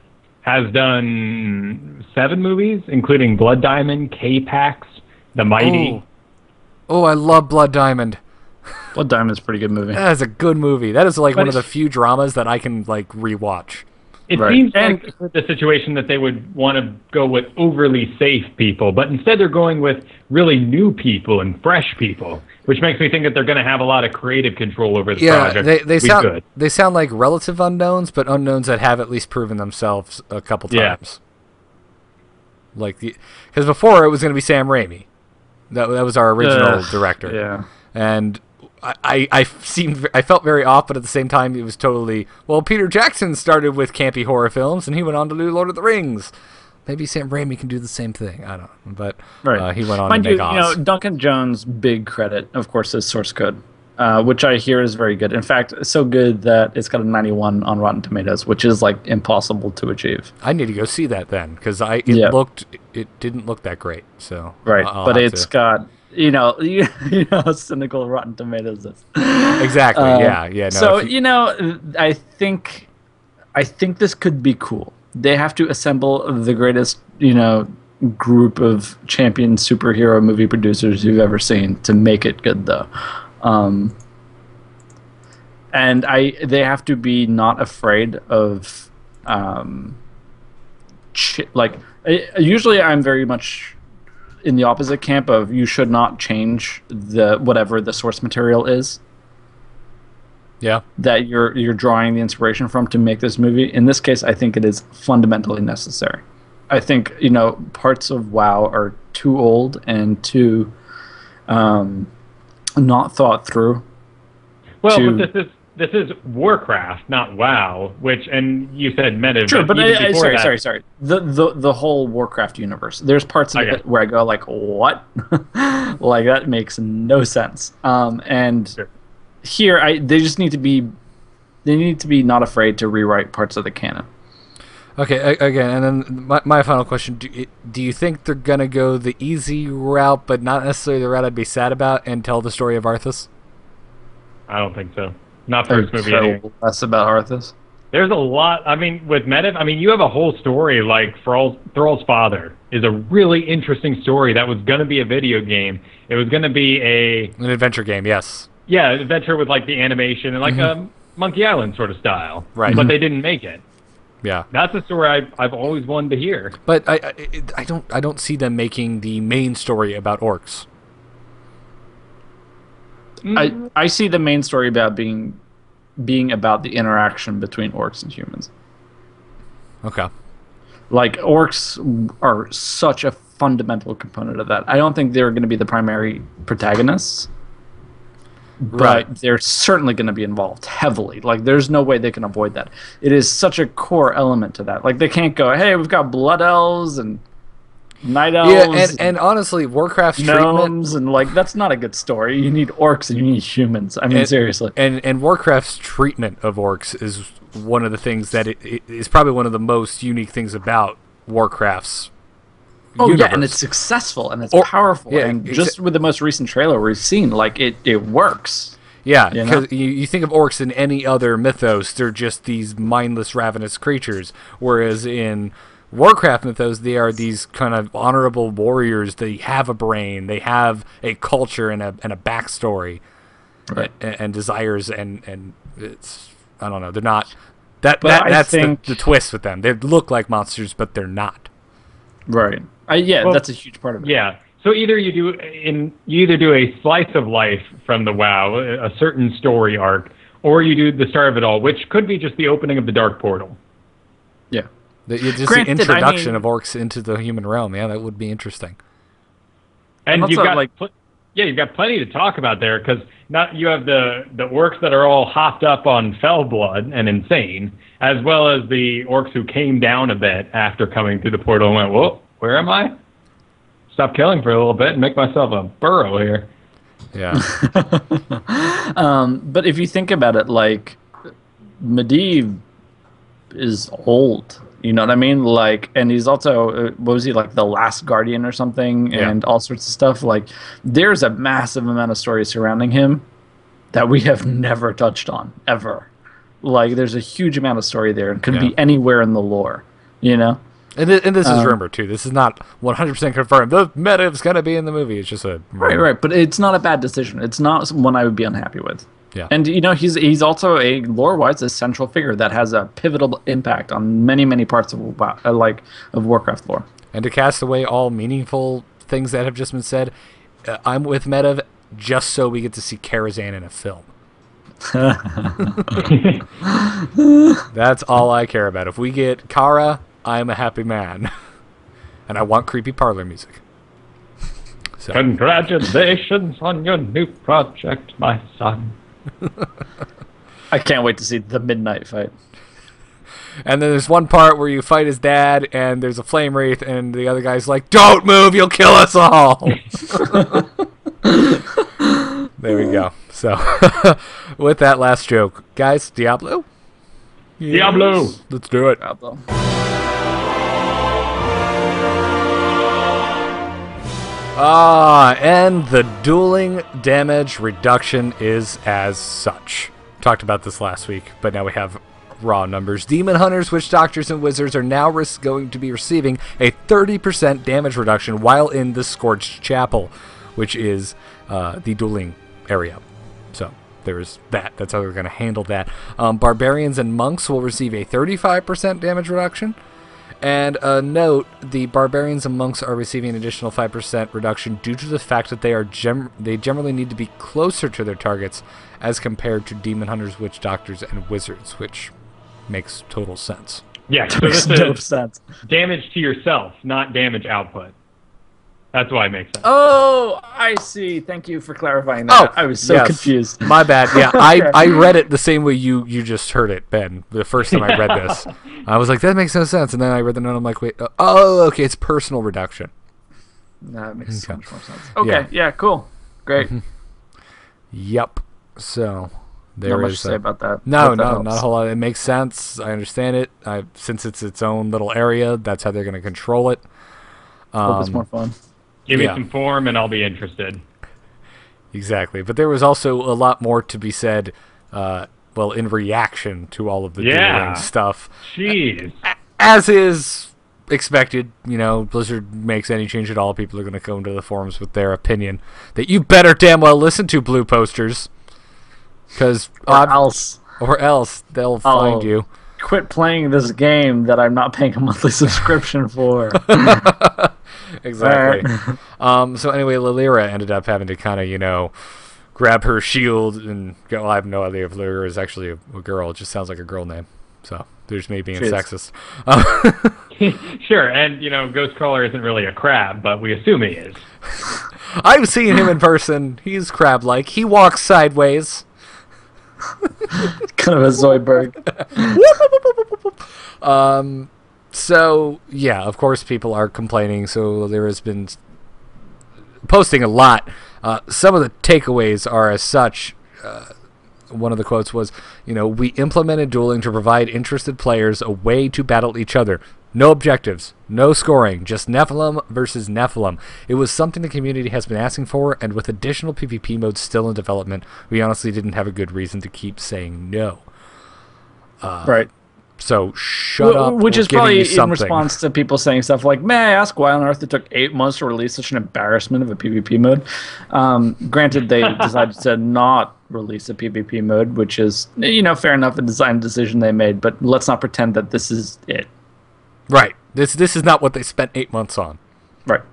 has done 7 movies, including Blood Diamond, K-Pax, The Mighty. Oh, I love Blood Diamond. Blood Diamond's a pretty good movie. That is a good movie. That is like But one of the few dramas that I can like rewatch. It Right. seems like the situation that they would want to go with overly safe people, but instead they're going with really new people and fresh people, which makes me think that they're going to have a lot of creative control over the project. They sound like relative unknowns, but unknowns that have at least proven themselves a couple times. Like because before it was going to be Sam Raimi, that was our original director. Yeah. And I felt very off, but at the same time, it was totally, well, Peter Jackson started with campy horror films, and he went on to do Lord of the Rings. Maybe Sam Raimi can do the same thing. I don't know. But he went on to make Oz. Duncan Jones' big credit, of course, is source code, which I hear is very good. In fact, it's so good that it's got a 91 on Rotten Tomatoes, which is like impossible to achieve. I need to go see that then, because it didn't look that great. So right, but it's got... you know how cynical Rotten Tomatoes is. Exactly. Yeah. No, so I think this could be cool. They have to assemble the greatest group of champion superhero movie producers you've ever seen to make it good, though. And they have to be not afraid of usually I'm very much in the opposite camp of you should not change whatever the source material is. Yeah. That you're drawing the inspiration from to make this movie. In this case, I think it is fundamentally necessary. I think parts of WoW are too old and too not thought through. Well, but this is Warcraft, not WoW, and you said Medivh. Sure, but sorry. The whole Warcraft universe. There's parts of it where I go like, what? Like that makes no sense. And sure. here, they just need to be. They need to be not afraid to rewrite parts of the canon. Okay, again, and then my final question: do you think they're gonna go the easy route, but not necessarily the route I'd be sad about, and tell the story of Arthas? I don't think so. Not first movie. Anyway. Less about Arthas. There's a lot. I mean, with Medivh, I mean, you have a whole story like Thrall's father is a really interesting story that was going to be a video game. It was going to be an adventure game, yes. Yeah, an adventure with like the animation and like a Monkey Island sort of style. Right. But they didn't make it. Yeah. That's a story I've always wanted to hear. But I don't see them making the main story about orcs. I see the main story about being about the interaction between orcs and humans. Okay. Like, orcs are such a fundamental component of that. I don't think they're going to be the primary protagonists, but they're certainly going to be involved heavily. Like, there's no way they can avoid that. It is such a core element to that. Like, they can't go, hey, we've got blood elves and night elves. Yeah, and honestly, Warcraft's gnomes, and like, that's not a good story. You need orcs and you need humans. I mean, seriously. And Warcraft's treatment of orcs is one of the things that it is probably one of the most unique things about Warcraft's universe. Yeah, and it's successful and it's powerful. Yeah, and just with the most recent trailer we've seen, like, it works. Yeah, because you think of orcs in any other mythos, they're just these mindless, ravenous creatures, whereas in Warcraft mythos, they are these kind of honorable warriors. They have a brain, they have a culture and a backstory, right? And desires, and it's, I don't know, they're not that's the twist with them. They look like monsters, but they're not. Right. That's a huge part of it. Yeah. So either you do a slice of life from the WoW, a certain story arc, or you do the start of it all, which could be just the opening of the Dark Portal. Yeah. The introduction of orcs into the human realm, that would be interesting. And you've got you've got plenty to talk about there, because you have the orcs that are all hopped up on fell blood and insane, as well as the orcs who came down a bit after coming through the portal and went, whoa, where am I? Stop killing for a little bit and make myself a burrow here. Yeah. But if you think about it, like, Medivh is old. You know what I mean? Like, and he's also, what was he, like the last guardian or something, and all sorts of stuff. Like, there's a massive amount of stories surrounding him that we have never touched on, ever. Like, there's a huge amount of story there, and could be anywhere in the lore, you know? And this is rumor, too. This is not 100% confirmed. The Medivh's going to be in the movie. It's just a rumor. Right. But it's not a bad decision. It's not one I would be unhappy with. Yeah. And, you know, he's also a lore-wise a central figure that has a pivotal impact on many, many parts of Warcraft lore. And to cast away all meaningful things that have just been said, I'm with Medivh just so we get to see Karazhan in a film. That's all I care about. If we get Kara, I'm a happy man. And I want creepy parlor music. So. Congratulations on your new project, my son. I can't wait to see the midnight fight. And then there's one part where you fight his dad, and there's a flame wraith, and the other guy's like, "Don't move, you'll kill us all." There we go. So, with that last joke, guys, Diablo? Yes. Diablo! Let's do it. Diablo. And the dueling damage reduction is as such. Talked about this last week, but now we have raw numbers. Demon Hunters, Witch Doctors, and Wizards are now going to be receiving a 30% damage reduction while in the Scorched Chapel, which is the dueling area. So there's that. That's how they're going to handle that. Barbarians and Monks will receive a 35% damage reduction. And a note, the Barbarians and Monks are receiving an additional 5% reduction due to the fact that they generally need to be closer to their targets as compared to Demon Hunters, Witch Doctors, and Wizards, which makes total sense. Yeah, so this is damage to yourself, not damage output. That's why it makes sense. Oh, I see. Thank you for clarifying that. I was so confused. My bad. Yeah, I read it the same way you just heard it, Ben, the first time I read this. I was like, that makes no sense. And then I read the note, I'm like, wait, okay, it's personal reduction. That makes so much more sense. Okay, yeah cool. Great. Yep. So Not there much is to say about that. no, Hope that no, helps. not a whole lot. It makes sense. I understand it. Since it's its own little area, that's how they're going to control it. Hope it's more fun. Give me Yeah. some form and I'll be interested. Exactly. But there was also a lot more to be said, well, in reaction to all of the Dueling stuff. Jeez. As is expected, Blizzard makes any change at all, people are going to come to the forums with their opinion that you better damn well listen to, Blue Posters. Because or else they'll find you. Quit playing this game that I'm not paying a monthly subscription for. Exactly. So anyway, Lylirra ended up having to kind of, grab her shield and go. Well, I have no idea if Lylirra is actually a girl. It just sounds like a girl name. So there's me being sexist. Sure, and Ghostcrawler isn't really a crab, but we assume he is. I've seen him in person. He's crab-like. He walks sideways. Kind of a Zoidberg. So yeah, of course people are complaining. So there has been posting a lot. Some of the takeaways are as such. One of the quotes was, we implemented dueling to provide interested players a way to battle each other. No objectives, no scoring, just Nephilim versus Nephilim. It was something the community has been asking for, and with additional PvP modes still in development, we honestly didn't have a good reason to keep saying no. Right. So shut up. Which we're is giving probably you in something. response to people saying stuff like, "May I ask why on earth it took 8 months to release such an embarrassment of a PvP mode?" Granted, they decided to not release a PvP mode, which is fair enough, a design decision they made. But let's not pretend that this is it. Right. This is not what they spent 8 months on. Right.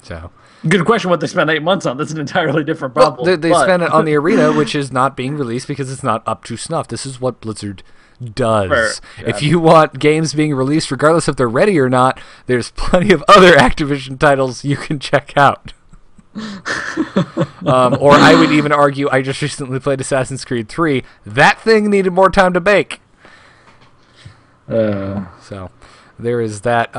So. Good question. What they spent 8 months on? That's an entirely different problem. Well, they spent it on the arena, which is not being released because it's not up to snuff. This is what Blizzard does. Fair. If you want games being released, regardless if they're ready or not, there's plenty of other Activision titles you can check out. Or I would even argue, I just recently played Assassin's Creed 3. That thing needed more time to bake. So there is that.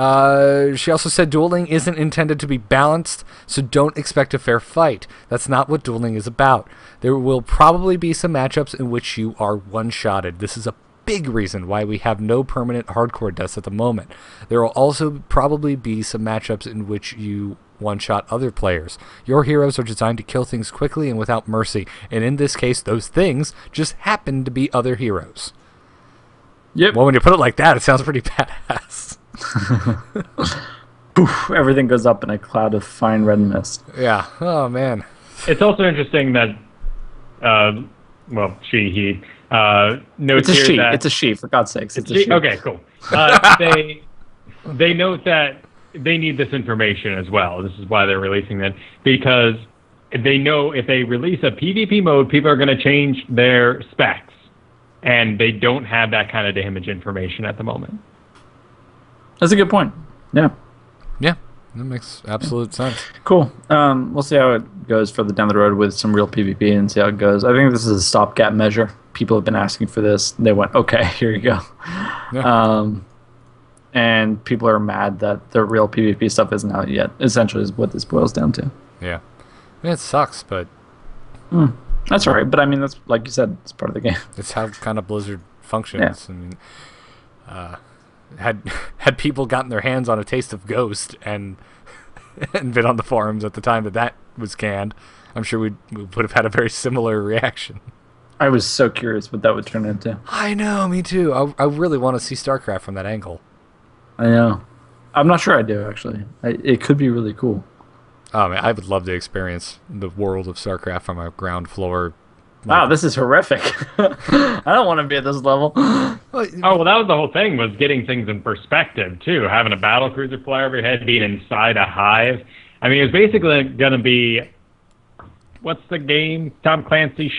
She also said dueling isn't intended to be balanced, so don't expect a fair fight. That's not what dueling is about. There will probably be some matchups in which you are one-shotted. This is a big reason why we have no permanent hardcore deaths at the moment. There will also probably be some matchups in which you one-shot other players. Your heroes are designed to kill things quickly and without mercy, and in this case, those things just happen to be other heroes. Yep. Well, when you put it like that, it sounds pretty badass. Poof, everything goes up in a cloud of fine red mist. Yeah. Oh, man. It's also interesting that, he notes It's a here she. that... It's a she, for God's sakes. It's a she. Okay, cool. They note that they need this information as well. This is why they're releasing it, because they know if they release a PvP mode, people are going to change their specs, and they don't have that kind of damage information at the moment. That's a good point. Yeah. Yeah, that makes absolute sense. Cool. We'll see how it goes further down the road with some real PvP and see how it goes. I think this is a stopgap measure. People have been asking for this. They went, okay, here you go. Yeah. And people are mad that the real PvP stuff isn't out yet, essentially is what this boils down to. Yeah. I mean, it sucks, but... That's all right. But, I mean, that's like you said, it's part of the game. It's how kind of Blizzard functions. I mean, had people gotten their hands on a taste of Ghost and been on the forums at the time that was canned, I'm sure we would have had a very similar reaction. I was so curious what that would turn into. I know, me too. I really want to see StarCraft from that angle. I know. I'm not sure I do, actually. It could be really cool. Oh, man, I would love to experience the world of StarCraft from a ground floor. Wow, this is horrific. I don't want to be at this level. Oh, well, that was the whole thing, was getting things in perspective, too. Having a battlecruiser fly over your head, being inside a hive. I mean, it was basically going to be, what's the game? Tom Clancy,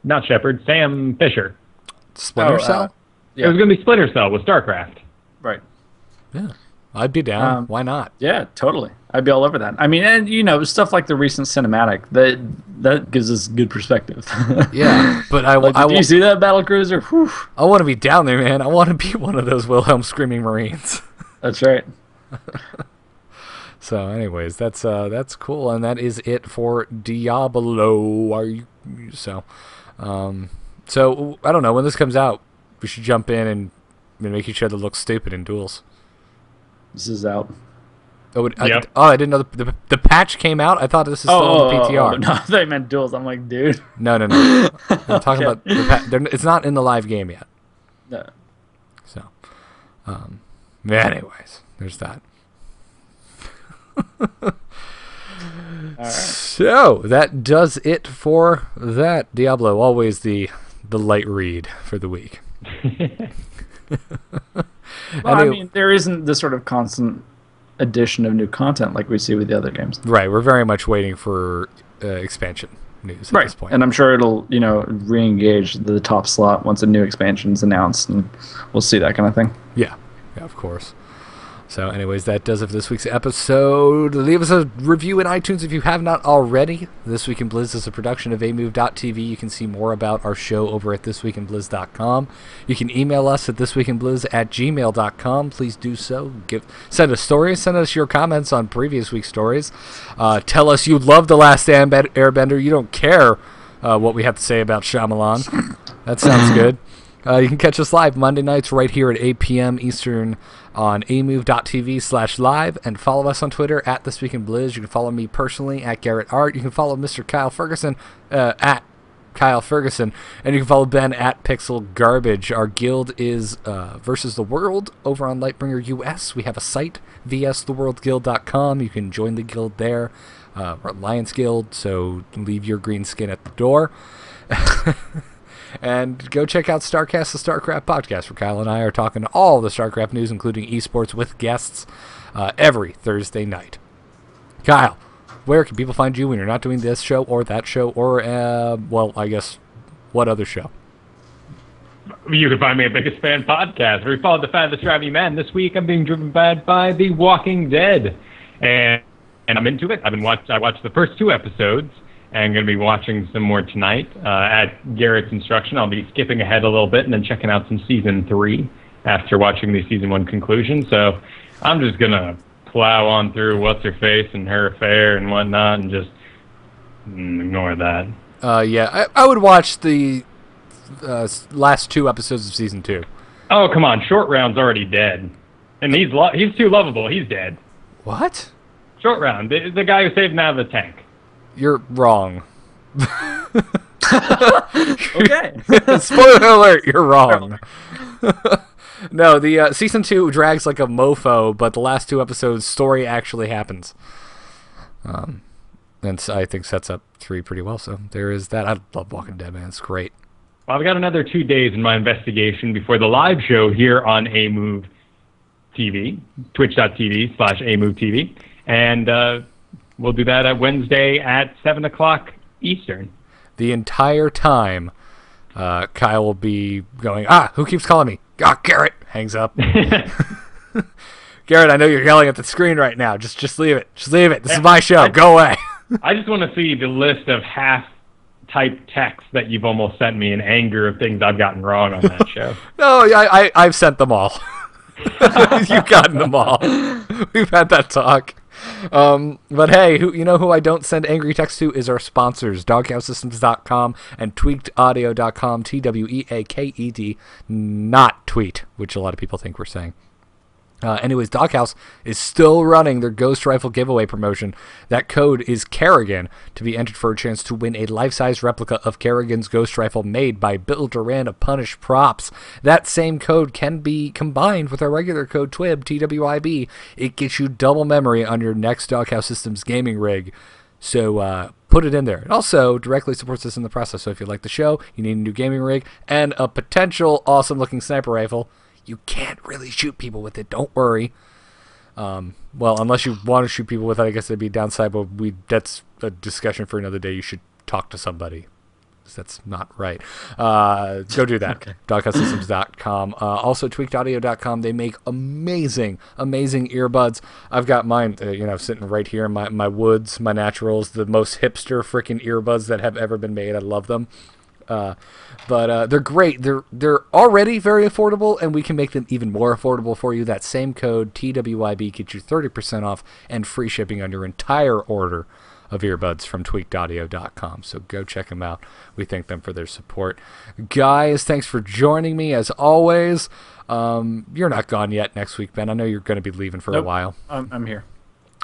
not Shepard, Sam Fisher. Splinter Cell? Yeah. It was going to be Splinter Cell with StarCraft. Right. Yeah. I'd be down. Why not? Yeah, totally. I'd be all over that. I mean, and stuff like the recent cinematic that gives us good perspective. Yeah, but do you see that battlecruiser? Whew. I want to be down there, man. I want to be one of those Wilhelm screaming Marines. That's right. So, anyways, that's cool, and that is it for Diablo. So I don't know when this comes out. We should jump in and make each other look stupid in duels. This is out. Yep. I didn't know the patch came out. I thought this is still on the PTR. No, they meant duels. I'm like, dude. No. I'm talking about it's not in the live game yet. No. So, anyways, there's that. All right. So that does it for that. Diablo, always the light read for the week. Well, I mean, there isn't this sort of constant addition of new content like we see with the other games. Right, we're very much waiting for expansion news at this point. And I'm sure it'll, re-engage the top slot once a new expansion's announced, and we'll see that kind of thing. Yeah, of course. So anyways, that does it for this week's episode. Leave us a review in iTunes if you have not already. This Week in Blizz is a production of amove.tv. You can see more about our show over at thisweekinblizz.com. You can email us at thisweekinblizz@gmail.com. Please do so. Send us stories. Send us your comments on previous week's stories. Tell us you love The Last Airbender. You don't care what we have to say about Shyamalan. That sounds good. You can catch us live Monday nights right here at 8 p.m. Eastern on amove.tv/live, and follow us on Twitter at thisweekinblizz. You can follow me personally at Garrett Art. You can follow Mr. Kyle Ferguson at Kyle Ferguson, and you can follow Ben at Pixel Garbage. Our guild is Versus the World over on Lightbringer US. We have a site, vstheworldguild.com. You can join the guild there. We're Alliance Guild, so leave your green skin at the door. And go check out StarCast, the StarCraft podcast, where Kyle and I are talking all the StarCraft news, including esports, with guests every Thursday night. Kyle, where can people find you when you're not doing this show or that show or, I guess, what other show? You can find me at Biggest Fan Podcast, where we follow the fan that's driving me mad. This week I'm being driven mad by The Walking Dead. And I'm into it. I watched the first 2 episodes. And I'm going to be watching some more tonight. At Garrett's instruction, I'll be skipping ahead a little bit and then checking out some Season 3 after watching the Season 1 conclusion. So I'm just going to plow on through What's-Her-Face and her affair and whatnot and just ignore that. I would watch the last 2 episodes of Season 2. Oh, come on. Short Round's already dead. And he's too lovable. He's dead. What? Short Round, the guy who saved him out of the tank. You're wrong. Okay. Spoiler alert, you're wrong. No, the Season 2 drags like a mofo, but the last 2 episodes, story actually happens. And so I think sets up 3 pretty well, so there is that. I love Walking Dead, man. It's great. Well, I've got another 2 days in my investigation before the live show here on AMove TV, twitch.tv/AMove TV. And we'll do that Wednesday at 7 o'clock Eastern. The entire time, Kyle will be going, who keeps calling me? Garrett. Hangs up. Garrett, I know you're yelling at the screen right now. Just leave it. Just leave it. This is my show. Go away. I just want to see the list of half-typed texts that you've almost sent me in anger of things I've gotten wrong on that show. No, I've sent them all. You've gotten them all. We've had that talk. But hey, who I don't send angry texts to is our sponsors, DogHouseSystems.com and TweakedAudio.com, TWEAKED, not tweet, which a lot of people think we're saying. Anyways, Doghouse is still running their Ghost Rifle giveaway promotion. That code is Kerrigan to be entered for a chance to win a life-size replica of Kerrigan's Ghost Rifle made by Bill Duran of Punish Props. That same code can be combined with our regular code TWIB, TWIB. It gets you double memory on your next Doghouse Systems gaming rig. So put it in there. It also directly supports us in the process. So if you like the show, you need a new gaming rig, and a potential awesome-looking sniper rifle, you can't really shoot people with it. Don't worry. Well, unless you want to shoot people with it, I guess that'd be a downside, but that's a discussion for another day. You should talk to somebody. That's not right. Go do that. Okay. DogHouseSystems.com. Also, TweakedAudio.com. They make amazing earbuds. I've got mine, sitting right here in my woods, my naturals, the most hipster freaking earbuds that have ever been made. I love them. But they're great. They're already very affordable, and we can make them even more affordable for you. That same code, TWYB, gets you 30% off and free shipping on your entire order of earbuds from tweakedaudio.com. So go check them out. We thank them for their support. Guys, thanks for joining me as always. You're not gone yet next week, Ben. I know you're going to be leaving for a while. I'm here.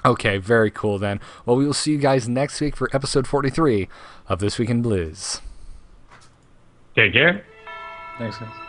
Okay, very cool then. Well, we will see you guys next week for episode 43 of This Week in Blizz. Take care. Thanks, guys.